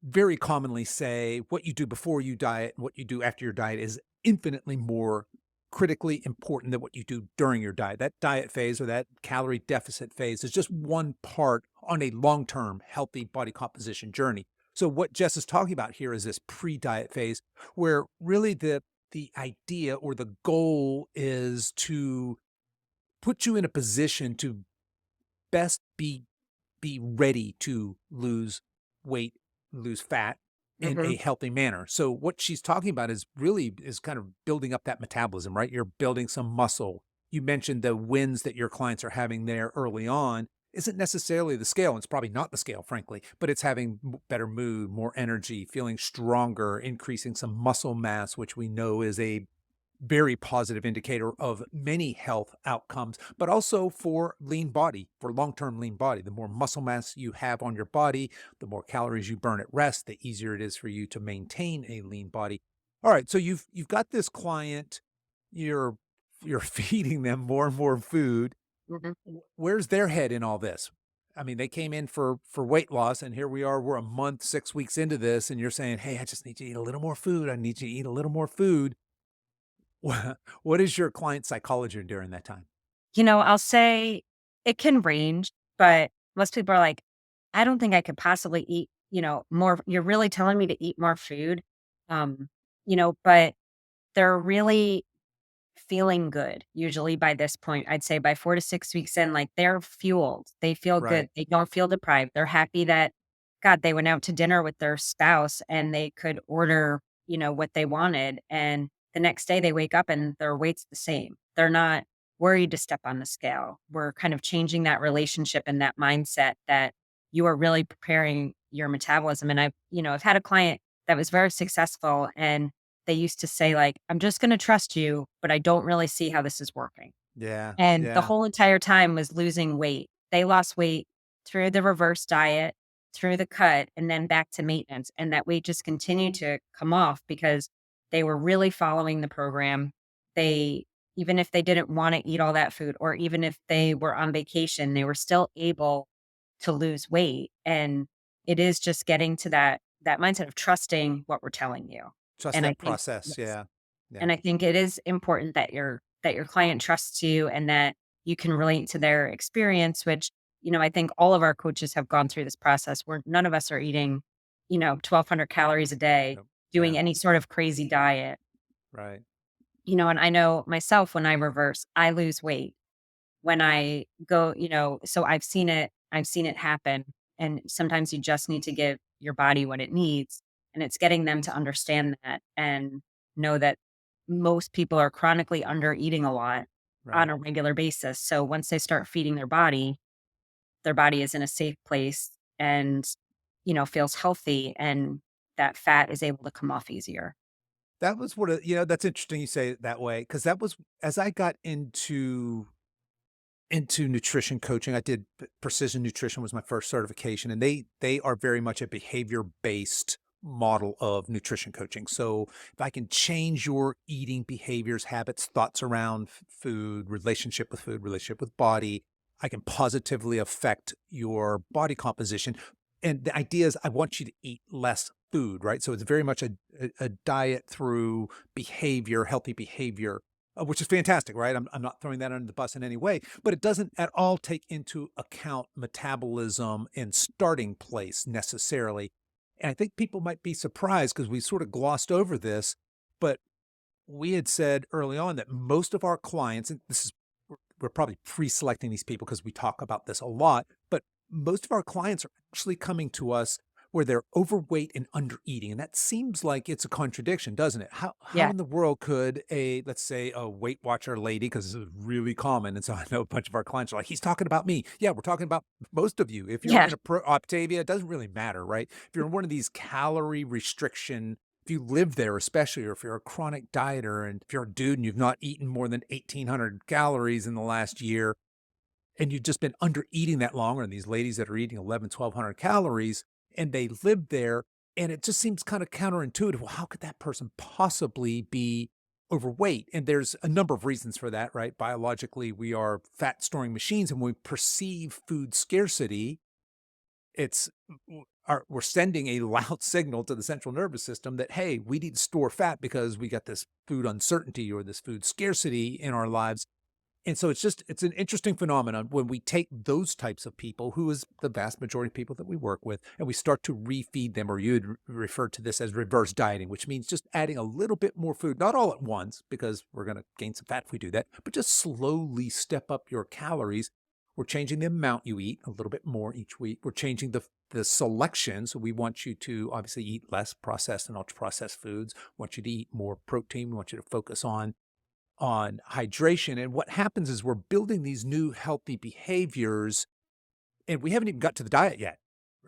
very commonly say what you do before you diet and what you do after your diet is infinitely more critically important than what you do during your diet. That diet phase or that calorie deficit phase is just one part on a long-term healthy body composition journey. So what Jess is talking about here is this pre-diet phase where really the idea or the goal is to put you in a position to best be ready to lose weight, lose fat in Hmm. a healthy manner. So what she's talking about is kind of building up that metabolism, right? You're building some muscle. You mentioned the wins that your clients are having there early on isn't necessarily the scale. And it's probably not the scale, frankly, but it's having better mood, more energy, feeling stronger, increasing some muscle mass, which we know is a very positive indicator of many health outcomes, but also for lean body, for long-term lean body. The more muscle mass you have on your body, the more calories you burn at rest, the easier it is for you to maintain a lean body. All right, so you've got this client, you're feeding them more and more food. Hmm. Where's their head in all this? I mean, they came in for weight loss, and here we are, we're a month, 6 weeks into this, and you're saying, "Hey, I just need you to eat a little more food. I need you to eat a little more food." What is your client psychology during that time? I'll say it can range, but most people are like, I don't think I could possibly eat, more. You're really telling me to eat more food. Um, but they're really feeling good usually by this point. I'd say by 4 to 6 weeks in, like they're fueled. They feel Right, good. They don't feel deprived. They're happy that, God, they went out to dinner with their spouse and they could order, what they wanted. And the next day they wake up and their weight's the same. They're not worried to step on the scale. We're kind of changing that relationship and that mindset that you are really preparing your metabolism. And I've had a client that was very successful and they used to say like, "I'm just gonna trust you, but I don't really see how this is working." yeah, And the yeah. whole entire time was losing weight. They lost weight through the reverse diet, through the cut, and then back to maintenance, and that weight just continued to come off because they were really following the program. They Even if they didn't wanna eat all that food or even if they were on vacation, they were still able to lose weight, and it is just getting to that mindset of trusting what we're telling you. Trust And I that think process, yes. yeah, yeah. And I think it is important that your client trusts you and that you can relate to their experience, which, I think all of our coaches have gone through this process where none of us are eating, 1,200 calories a day, Yep, yeah, doing any sort of crazy diet. right. And I know myself when I reverse, I lose weight. When I go, so I've seen it happen. And sometimes you just need to give your body what it needs. And it's getting them to understand that and know that most people are chronically under eating a lot on Right. a regular basis. So once they start feeding their body is in a safe place and, feels healthy and that fat is able to come off easier. That was that's interesting you say it that way because that was as I got into nutrition coaching, I did precision nutrition was my first certification, and they are very much a behavior-based model of nutrition coaching. So if I can change your eating behaviors, habits, thoughts around food, relationship with body, I can positively affect your body composition. And the idea is I want you to eat less food, right? So it's very much a diet through behavior, healthy behavior, which is fantastic, right? I'm not throwing that under the bus in any way, but it doesn't at all take into account metabolism and starting place necessarily. And I think people might be surprised because we sort of glossed over this, but we had said early on that most of our clients, and this is, we're probably pre selecting these people because we talk about this a lot, but most of our clients are actually coming to us where they're overweight and under eating. And that seems like it's a contradiction, doesn't it? How Yeah. in the world could let's say a Weight Watcher lady, because this is really common. And so I know a bunch of our clients are like, he's talking about me. Yeah, we're talking about most of you. If you're Yeah. in a Optavia, it doesn't really matter, right? If you're in one of these calorie restriction, if you live there, especially, or if you're a chronic dieter and if you're a dude and you've not eaten more than 1,800 calories in the last year, and you've just been under eating that long, or these ladies that are eating 1,200 calories and they live there, and it just seems kind of counterintuitive. Well, how could that person possibly be overweight? And there's a number of reasons for that, right? Biologically, we are fat storing machines, and when we perceive food scarcity, it's we're sending a loud signal to the central nervous system that, hey, we need to store fat because we got this food uncertainty or this food scarcity in our lives. And so it's an interesting phenomenon when we take those types of people, who is the vast majority of people that we work with, and we start to refeed them, or you'd refer to this as reverse dieting, which means just adding a little bit more food, not all at once, because we're going to gain some fat if we do that, but just slowly step up your calories. We're changing the amount you eat a little bit more each week. We're changing the selection. So we want you to obviously eat less processed and ultra processed foods. We want you to eat more protein. We want you to focus on hydration. And what happens is we're building these new healthy behaviors, and we haven't even got to the diet yet,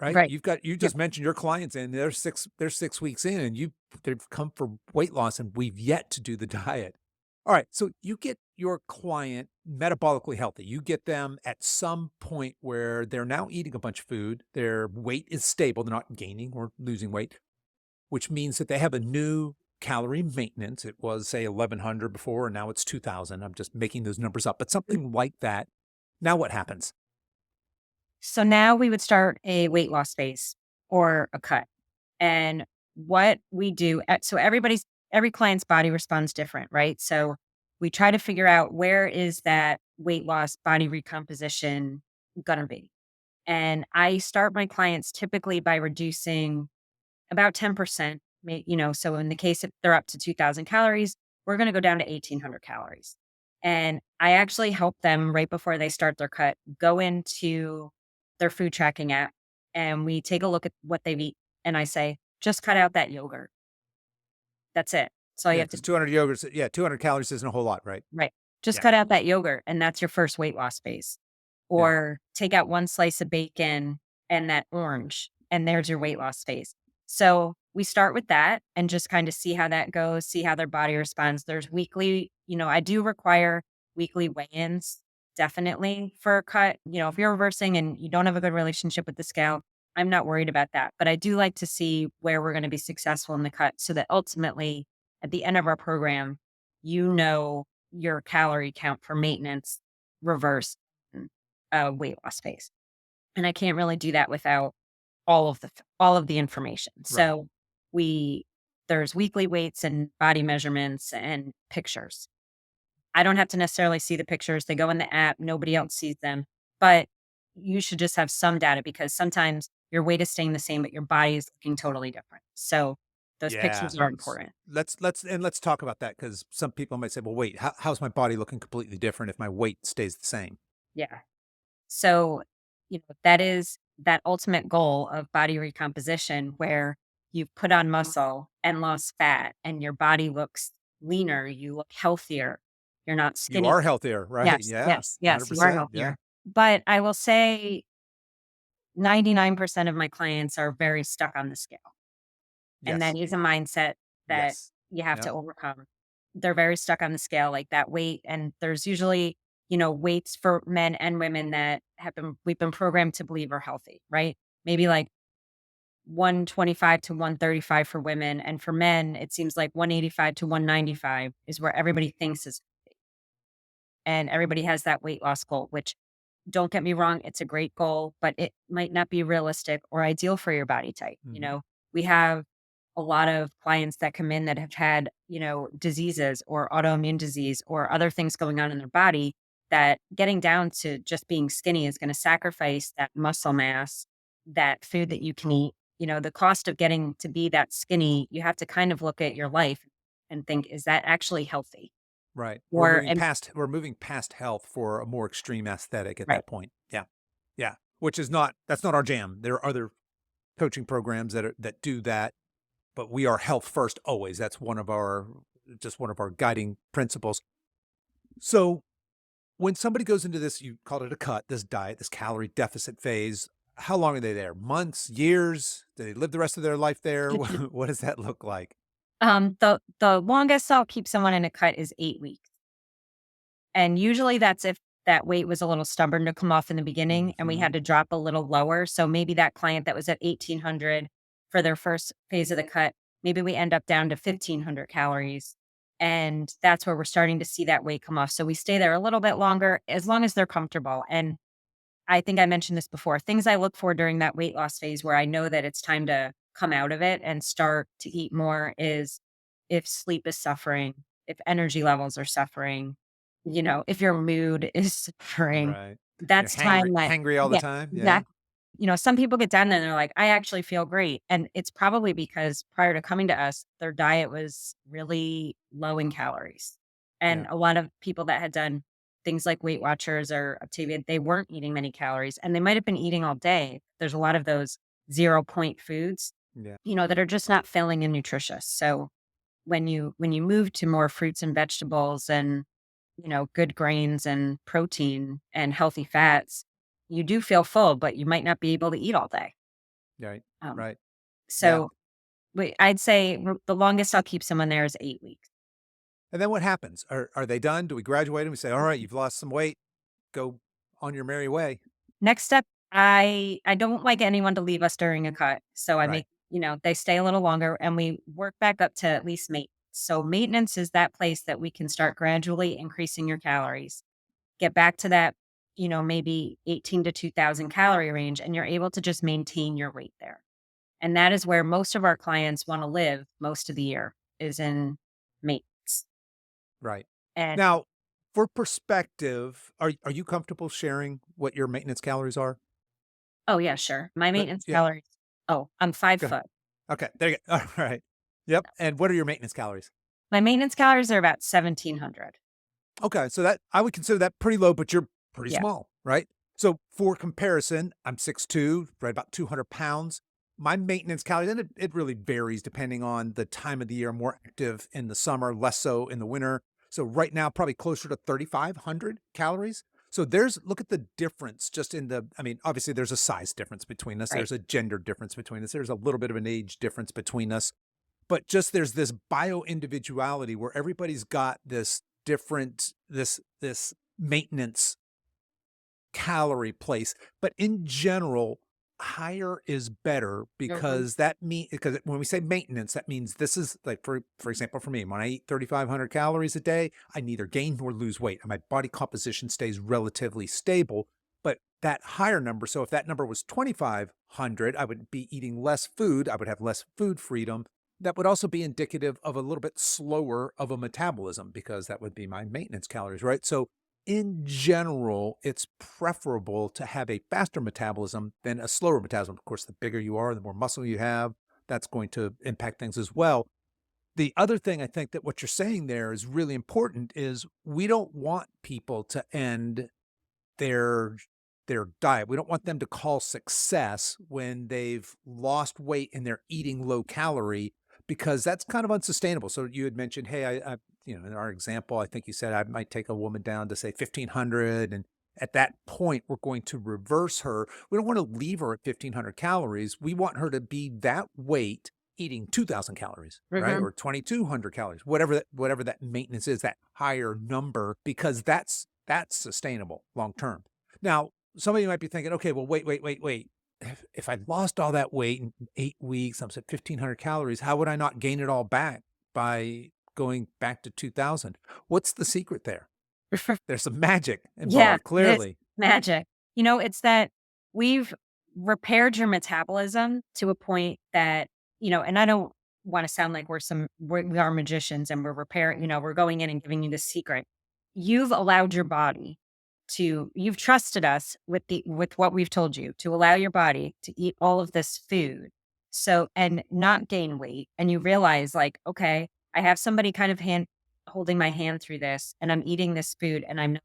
right? Right. You just mentioned your clients, and they're 6 weeks in, and they've come for weight loss, and we've yet to do the diet. All right. So you get your client metabolically healthy. You get them at some point where they're now eating a bunch of food. Their weight is stable. They're not gaining or losing weight, which means that they have a new calorie maintenance. It was, say, 1,100 before, and now it's 2,000. I'm just making those numbers up, but something like that. Now what happens? So now we would start a weight loss phase or a cut. And what we do, so every client's body responds different, right? So we try to figure out, where is that weight loss body recomposition going to be? And I start my clients typically by reducing about 10%. So in the case if they're up to 2,000 calories, we're going to go down to 1,800 calories. And I actually help them right before they start their cut, go into their food tracking app, and we take a look at what they've eaten. And I say, just cut out that yogurt. That's it. So you Yeah, have to, because 200 yogurts, 200 calories isn't a whole lot, right? right. Just Yeah. cut out that yogurt, and that's your first weight loss phase. Yeah. Or take out one slice of bacon and that orange, and there's your weight loss phase. So we start with that and just kind of see how that goes, see how their body responds. There's weekly, I do require weekly weigh-ins, definitely, for a cut. If you're reversing and you don't have a good relationship with the scale, I'm not worried about that. But I do like to see where we're going to be successful in the cut, so that ultimately at the end of our program, your calorie count for maintenance, reverse, weight loss phase. And I can't really do that without all of the information. Right. So there's weekly weights and body measurements and pictures. I don't have to necessarily see the pictures. They go in the app. Nobody else sees them, but you should just have some data, because sometimes your weight is staying the same, but your body is looking totally different. So those pictures are important. Let's talk about that, because some people might say, well, wait, how's my body looking completely different if my weight stays the same? Yeah. So, that is that ultimate goal of body recomposition, where you've put on muscle and lost fat and your body looks leaner, you look healthier. You're not You skinny. are healthier, right? Yes, Yeah. yes, yes, you are 100%. healthier. Yeah. But I will say 99% of my clients are very stuck on the scale. And Yes. that is a mindset that Yes. you have to Yep. overcome. They're very stuck on the scale, like that weight. And there's usually, weights for men and women that we've been programmed to believe are healthy, right? Maybe like 125 to 135 for women. And for men, it seems like 185 to 195 is where everybody thinks is healthy. And everybody has that weight loss goal, which, don't get me wrong, it's a great goal, but it might not be realistic or ideal for your body type. Mhm. We have a lot of clients that come in that have had, diseases or autoimmune disease or other things going on in their body, that getting down to just being skinny is going to sacrifice that muscle mass, that food that you can eat. The cost of getting to be that skinny, you have to kind of look at your life and think, is that actually healthy? Right. Or, We're moving past health for a more extreme aesthetic at right. that point. Yeah. Yeah. That's not our jam. There are other coaching programs that do that, but we are health first always. That's one of our guiding principles. So when somebody goes into this, you called it a cut, this diet, this calorie deficit phase, how long are they there? Months, years? Do they live the rest of their life there? What does that look like? The longest I'll keep someone in a cut is 8 weeks. And usually that's if that weight was a little stubborn to come off in the beginning and we Mhm. had to drop a little lower. So maybe that client that was at 1,800 for their first phase of the cut, maybe we end up down to 1,500 calories. And that's where we're starting to see that weight come off. So we stay there a little bit longer, as long as they're comfortable. And I think I mentioned this before, things I look for during that weight loss phase where I know that it's time to come out of it and start to eat more is if sleep is suffering, if energy levels are suffering, if your mood is suffering, Right. You're that's hangry time that, hangry all the yeah, time? Yeah. exactly. Some people get down there and they're like, I actually feel great. And it's probably because prior to coming to us, their diet was really low in calories. And Yeah. a lot of people that had done things like Weight Watchers or Optavia, they weren't eating many calories and they might have been eating all day. There's a lot of those 0 point foods, Yeah. that are just not filling and nutritious. So when you move to more fruits and vegetables and good grains and protein and healthy fats, you do feel full, but you might not be able to eat all day. Right. Um, Right. Yeah. so I'd say the longest I'll keep someone there is 8 weeks. And then what happens? Are they done? Do we graduate and we say, "All right, you've lost some weight. Go on your merry way." Next step, I don't like anyone to leave us during a cut. So I Right. make, they stay a little longer and we work back up to at least maintenance. So maintenance is that place that we can start gradually increasing your calories, get back to that, maybe 18 to 2000 calorie range, and you're able to just maintain your weight there. And that is where most of our clients want to live most of the year is in maintenance. Right. And Now, for perspective, are you comfortable sharing what your maintenance calories are? oh yeah, sure. My maintenance Yeah, calories. Oh, I'm five go ahead. foot. Okay, there you go. All right. Yep, and what are your maintenance calories? My maintenance calories are about 1700. Okay, so that I would consider that pretty low, but you're pretty Yeah. small, right? So for comparison, I'm 6'2", right about 200 pounds. My maintenance calories, and it really varies depending on the time of the year. I'm more active in the summer, less so in the winter. So right now, probably closer to 3,500 calories. So look at the difference just I mean, obviously there's a size difference between us. Right. There's a gender difference between us. There's a little bit of an age difference between us. But just there's this bio individuality where everybody's got this different this maintenance calorie place, but in general higher is better Mhm. because when we say maintenance, that means this is like for example for me, when I eat 3,500 calories a day, I neither gain nor lose weight and my body composition stays relatively stable. But that higher number, so if that number was 2,500, I would be eating less food, I would have less food freedom. That would also be indicative of a little bit slower of a metabolism because that would be my maintenance calories, right? So in general, it's preferable to have a faster metabolism than a slower metabolism. Of course, the bigger you are, the more muscle you have, that's going to impact things as well. The other thing I think that what you're saying there is really important is we don't want people to end their their diet. We don't want them to call success when they've lost weight and they're eating low calorie because that's kind of unsustainable. So you had mentioned, hey, in our example, I think you said I might take a woman down to say 1,500, and at that point, we're going to reverse her. We don't want to leave her at 1,500 calories. We want her to be that weight eating 2,000 calories, right? Mhm. Or 2,200 calories, whatever that maintenance is, that higher number, because that's sustainable long term. Now, some of you might be thinking, okay, well, wait. If I lost all that weight in 8 weeks, I'm at 1,500 calories, how would I not gain it all back by going back to 2,000? What's the secret there? There's some magic Yeah, involved, it is clearly. magic. It's that we've repaired your metabolism to a point that, and I don't want to sound like we are magicians and we're repairing, we're going in and giving you the secret. You've allowed your body you've trusted us with what we've told you to allow your body to eat all of this food. So, and not gain weight. And you realize like, okay, I have somebody kind of holding my hand through this and I'm eating this food and I'm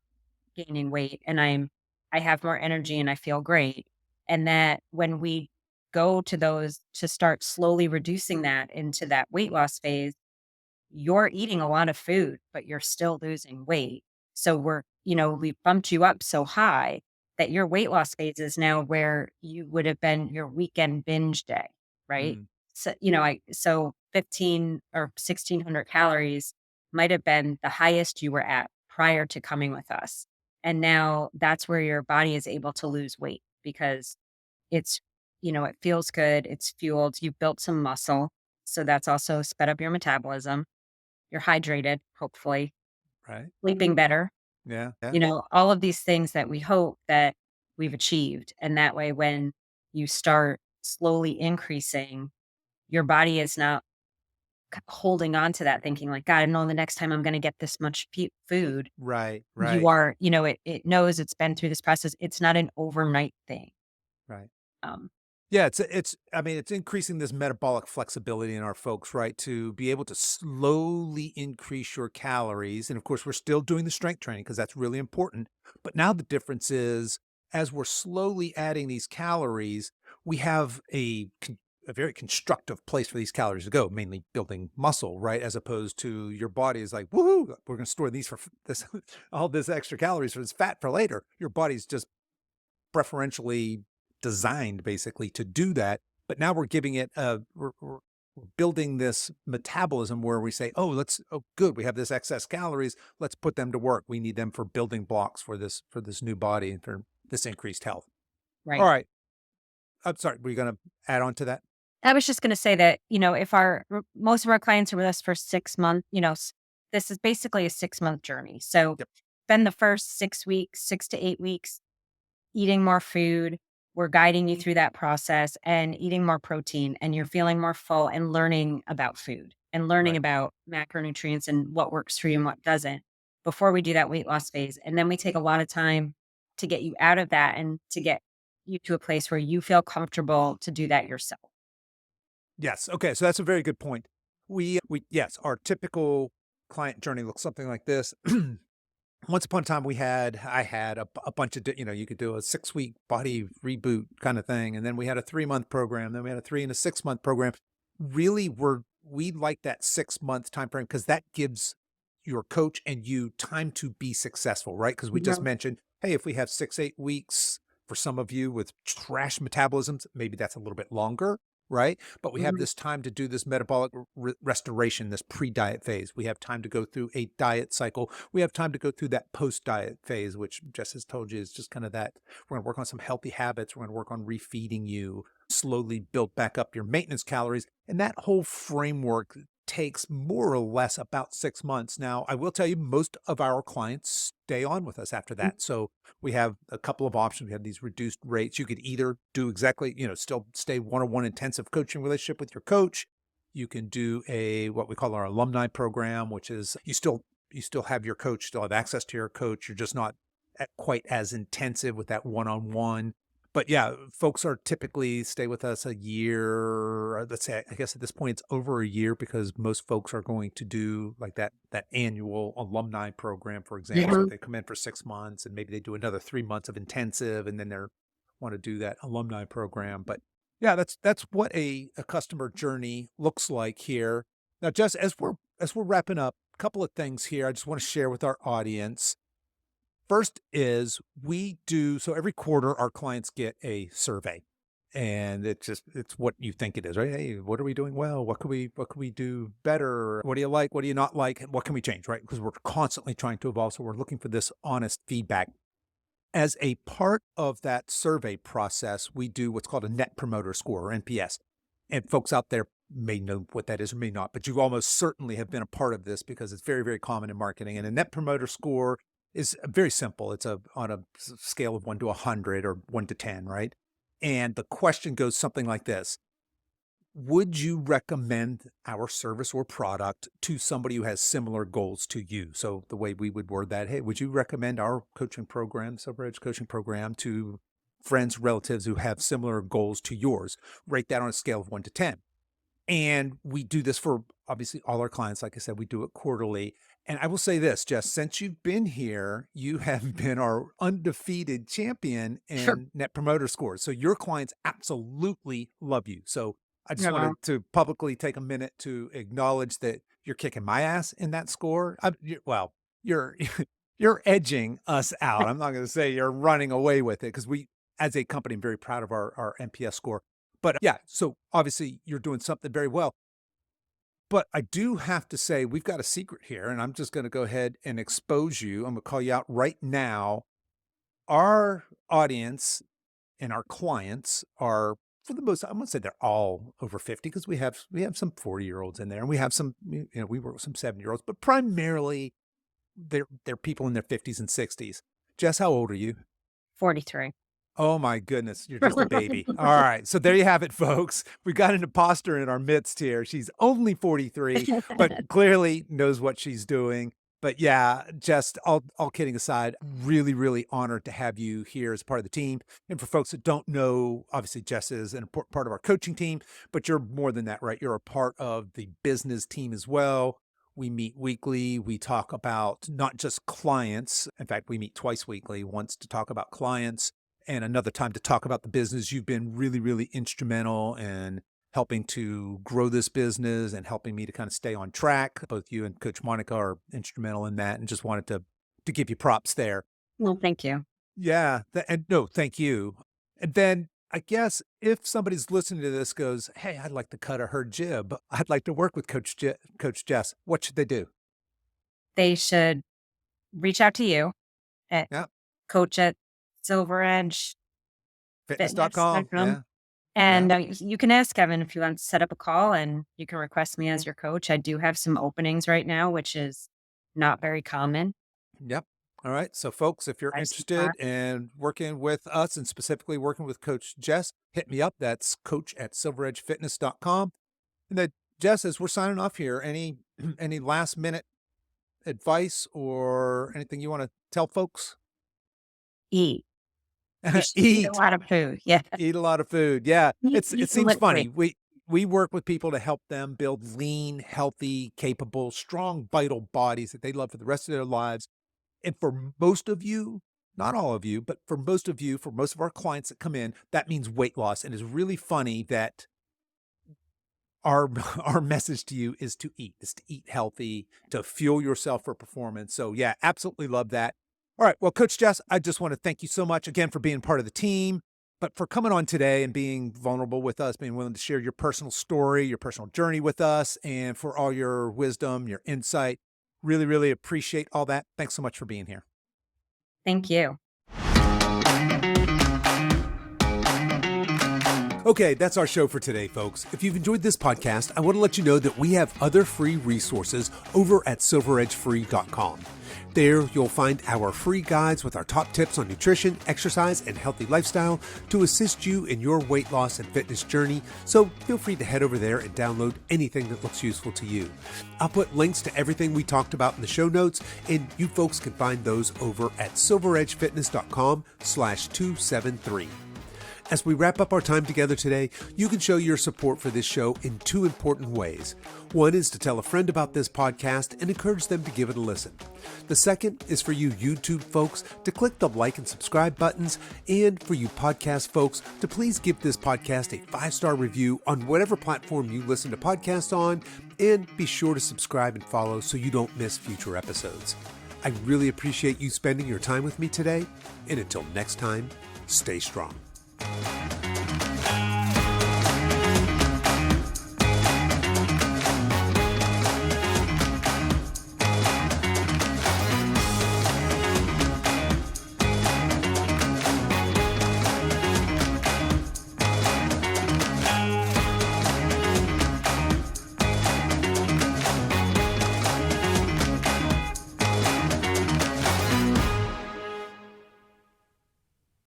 gaining weight and I have more energy and I feel great. And that when we go to those to start slowly reducing that into that weight loss phase, you're eating a lot of food, but you're still losing weight. So we bumped you up so high that your weight loss phase is now where you would have been your weekend binge day, right? Mm, So, 15 or 1600 calories might have been the highest you were at prior to coming with us. And now that's where your body is able to lose weight because it's, it feels good. It's fueled. You've built some muscle. So that's also sped up your metabolism. You're hydrated, hopefully, right? sleeping better, Yeah. all of these things that we hope that we've achieved. And that way, when you start slowly increasing, your body is not holding on to that thinking like, God, I know the next time I'm going to get this much food. Right, You right, are, it knows it's been through this process. It's not an overnight thing. right. Um, Yeah, I mean, it's increasing this metabolic flexibility in our folks, right? To be able to slowly increase your calories. And of course, we're still doing the strength training because that's really important. But now the difference is as we're slowly adding these calories, we have a very constructive place for these calories to go, mainly building muscle, right? As opposed to your body is like, woohoo, we're going to store these for this, all this extra calories for this fat for later. Your body's just preferentially designed basically to do that. But now we're giving it we're building this metabolism where we say, oh, good, we have this excess calories. Let's put them to work. We need them for building blocks for this new body and for this increased health. All right. right. I'm sorry. Were you going to add on to that? I was just going to say that, if most of our clients are with us for 6 months, this is basically a 6-month journey. So Yep. spend the first 6 weeks, 6 to 8 weeks eating more food. We're guiding you through that process and eating more protein, and you're feeling more full and learning about food and learning Right. about macronutrients and what works for you and what doesn't before we do that weight loss phase. And then we take a lot of time to get you out of that and to get you to a place where you feel comfortable to do that yourself. Yes. Okay. So that's a very good point. Yes, our typical client journey looks something like this. Once upon a time, I had a bunch of, you could do a 6-week body reboot kind of thing. And then we had a 3-month program. Then we had a 3 and a 6-month program. Really, we like that 6-month time frame because that gives your coach and you time to be successful, right? Because we just Mhm. mentioned, hey, if we have 6, 8 weeks for some of you with trash metabolisms, maybe that's a little bit longer, right? But we have Mhm. this time to do this metabolic restoration, this pre-diet phase. We have time to go through a diet cycle. We have time to go through that post-diet phase, which Jess has told you is just kind of that. We're going to work on some healthy habits. We're going to work on refeeding you, slowly build back up your maintenance calories. And that whole framework takes more or less about 6 months. Now, I will tell you, most of our clients stay on with us after that. So we have a couple of options. We have these reduced rates. You could either do exactly, still stay one-on-one intensive coaching relationship with your coach. You can do what we call our alumni program, which is you still have your coach, still have access to your coach. You're just not quite as intensive with that one-on-one. But yeah, folks are typically stay with us a year. Let's say, I guess at this point it's over a year because most folks are going to do like that annual alumni program, for example. So Mhm. they come in for 6 months and maybe they do another 3 months of intensive, and then they want to do that alumni program. But yeah, that's what a customer journey looks like here. Now, just as we're wrapping up, a couple of things here I just want to share with our audience. First is so every quarter our clients get a survey, and it's what you think it is, right? Hey, what are we doing well? What could we do better? What do you like? What do you not like? What can we change, right? Because we're constantly trying to evolve. So we're looking for this honest feedback. As a part of that survey process, we do what's called a net promoter score or NPS. And folks out there may know what that is or may not, but you almost certainly have been a part of this because it's very, very common in marketing. And a net promoter score is very simple. It's on a scale of 1 to 100 or 1 to 10, right? And the question goes something like this: would you recommend our service or product to somebody who has similar goals to you? So the way we would word that, hey, would you recommend our coaching program, Silver Edge coaching program, to friends, relatives who have similar goals to yours? Rate that on a scale of 1 to 10. And we do this for obviously all our clients. Like I said, we do it quarterly. And I will say this, Jess, since you've been here, you have been our undefeated champion Sure. in net promoter scores. So your clients absolutely love you. So I just Yeah. wanted to publicly take a minute to acknowledge that you're kicking my ass in that score. Well, you're you're edging us out. I'm not going to say you're running away with it because as a company, I'm very proud of our NPS score. But yeah, so obviously you're doing something very well. But I do have to say, we've got a secret here, and I'm just going to go ahead and expose you. I'm going to call you out right now. Our audience and our clients are, for the most, I'm going to say they're all over 50 because we have some 40-year-olds in there, and we have some, we work with some 70-year-olds, but primarily they're people in their 50s and 60s. Jess, how old are you? 43. Oh my goodness, you're just a baby. All right. So there you have it, folks. We've got an imposter in our midst here. She's only 43, but clearly knows what she's doing. But yeah, just all kidding aside, really, really honored to have you here as part of the team. And for folks that don't know, obviously Jess is an important part of our coaching team, but you're more than that, right? You're a part of the business team as well. We meet weekly. We talk about not just clients. In fact, we meet twice weekly, once to talk about clients and another time to talk about the business. You've been really, really instrumental in helping to grow this business and helping me to kind of stay on track. Both you and Coach Monica are instrumental in that, and just wanted to give you props there. Well, thank you. Yeah, and no, thank you. And then I guess if somebody's listening to this goes, hey, I'd like to cut her jib. I'd like to work with Coach Jess. What should they do? They should reach out to you at Yeah, coach at silveredgefitness.com. fitness.com. Yeah, And yeah, you can ask Kevin if you want to set up a call, and you can request me as your coach. I do have some openings right now, which is not very common. yep. All right. So, folks, if you're I see interested in working with us and specifically working with Coach Jess, hit me up. That's coach at silveredgefitness.com. And then, Jess, as we're signing off here, any last minute advice or anything you want to tell folks? Eat. You should eat a lot of food. Yeah. Eat a lot of food. Yeah. It Eat seems funny. liquid. We work with people to help them build lean, healthy, capable, strong, vital bodies that they love for the rest of their lives. And for most of you, not all of you, but for most of you, for most of our clients that come in, that means weight loss. And it's really funny that our message to you is to eat healthy, to fuel yourself for performance. So yeah, absolutely love that. All right. Well, Coach Jess, I just want to thank you so much again for being part of the team, but for coming on today and being vulnerable with us, being willing to share your personal story, your personal journey with us, and for all your wisdom, your insight. Really, really appreciate all that. Thanks so much for being here. Thank you. Okay, that's our show for today, folks. If you've enjoyed this podcast, I want to let you know that we have other free resources over at silveredgefree.com. There, you'll find our free guides with our top tips on nutrition, exercise, and healthy lifestyle to assist you in your weight loss and fitness journey. So feel free to head over there and download anything that looks useful to you. I'll put links to everything we talked about in the show notes, and you folks can find those over at silveredgefitness.com/273. As we wrap up our time together today, you can show your support for this show in two important ways. One is to tell a friend about this podcast and encourage them to give it a listen. The second is for you YouTube folks to click the like and subscribe buttons, and for you podcast folks to please give this podcast a 5-star review on whatever platform you listen to podcasts on, and be sure to subscribe and follow so you don't miss future episodes. I really appreciate you spending your time with me today, and until next time, stay strong.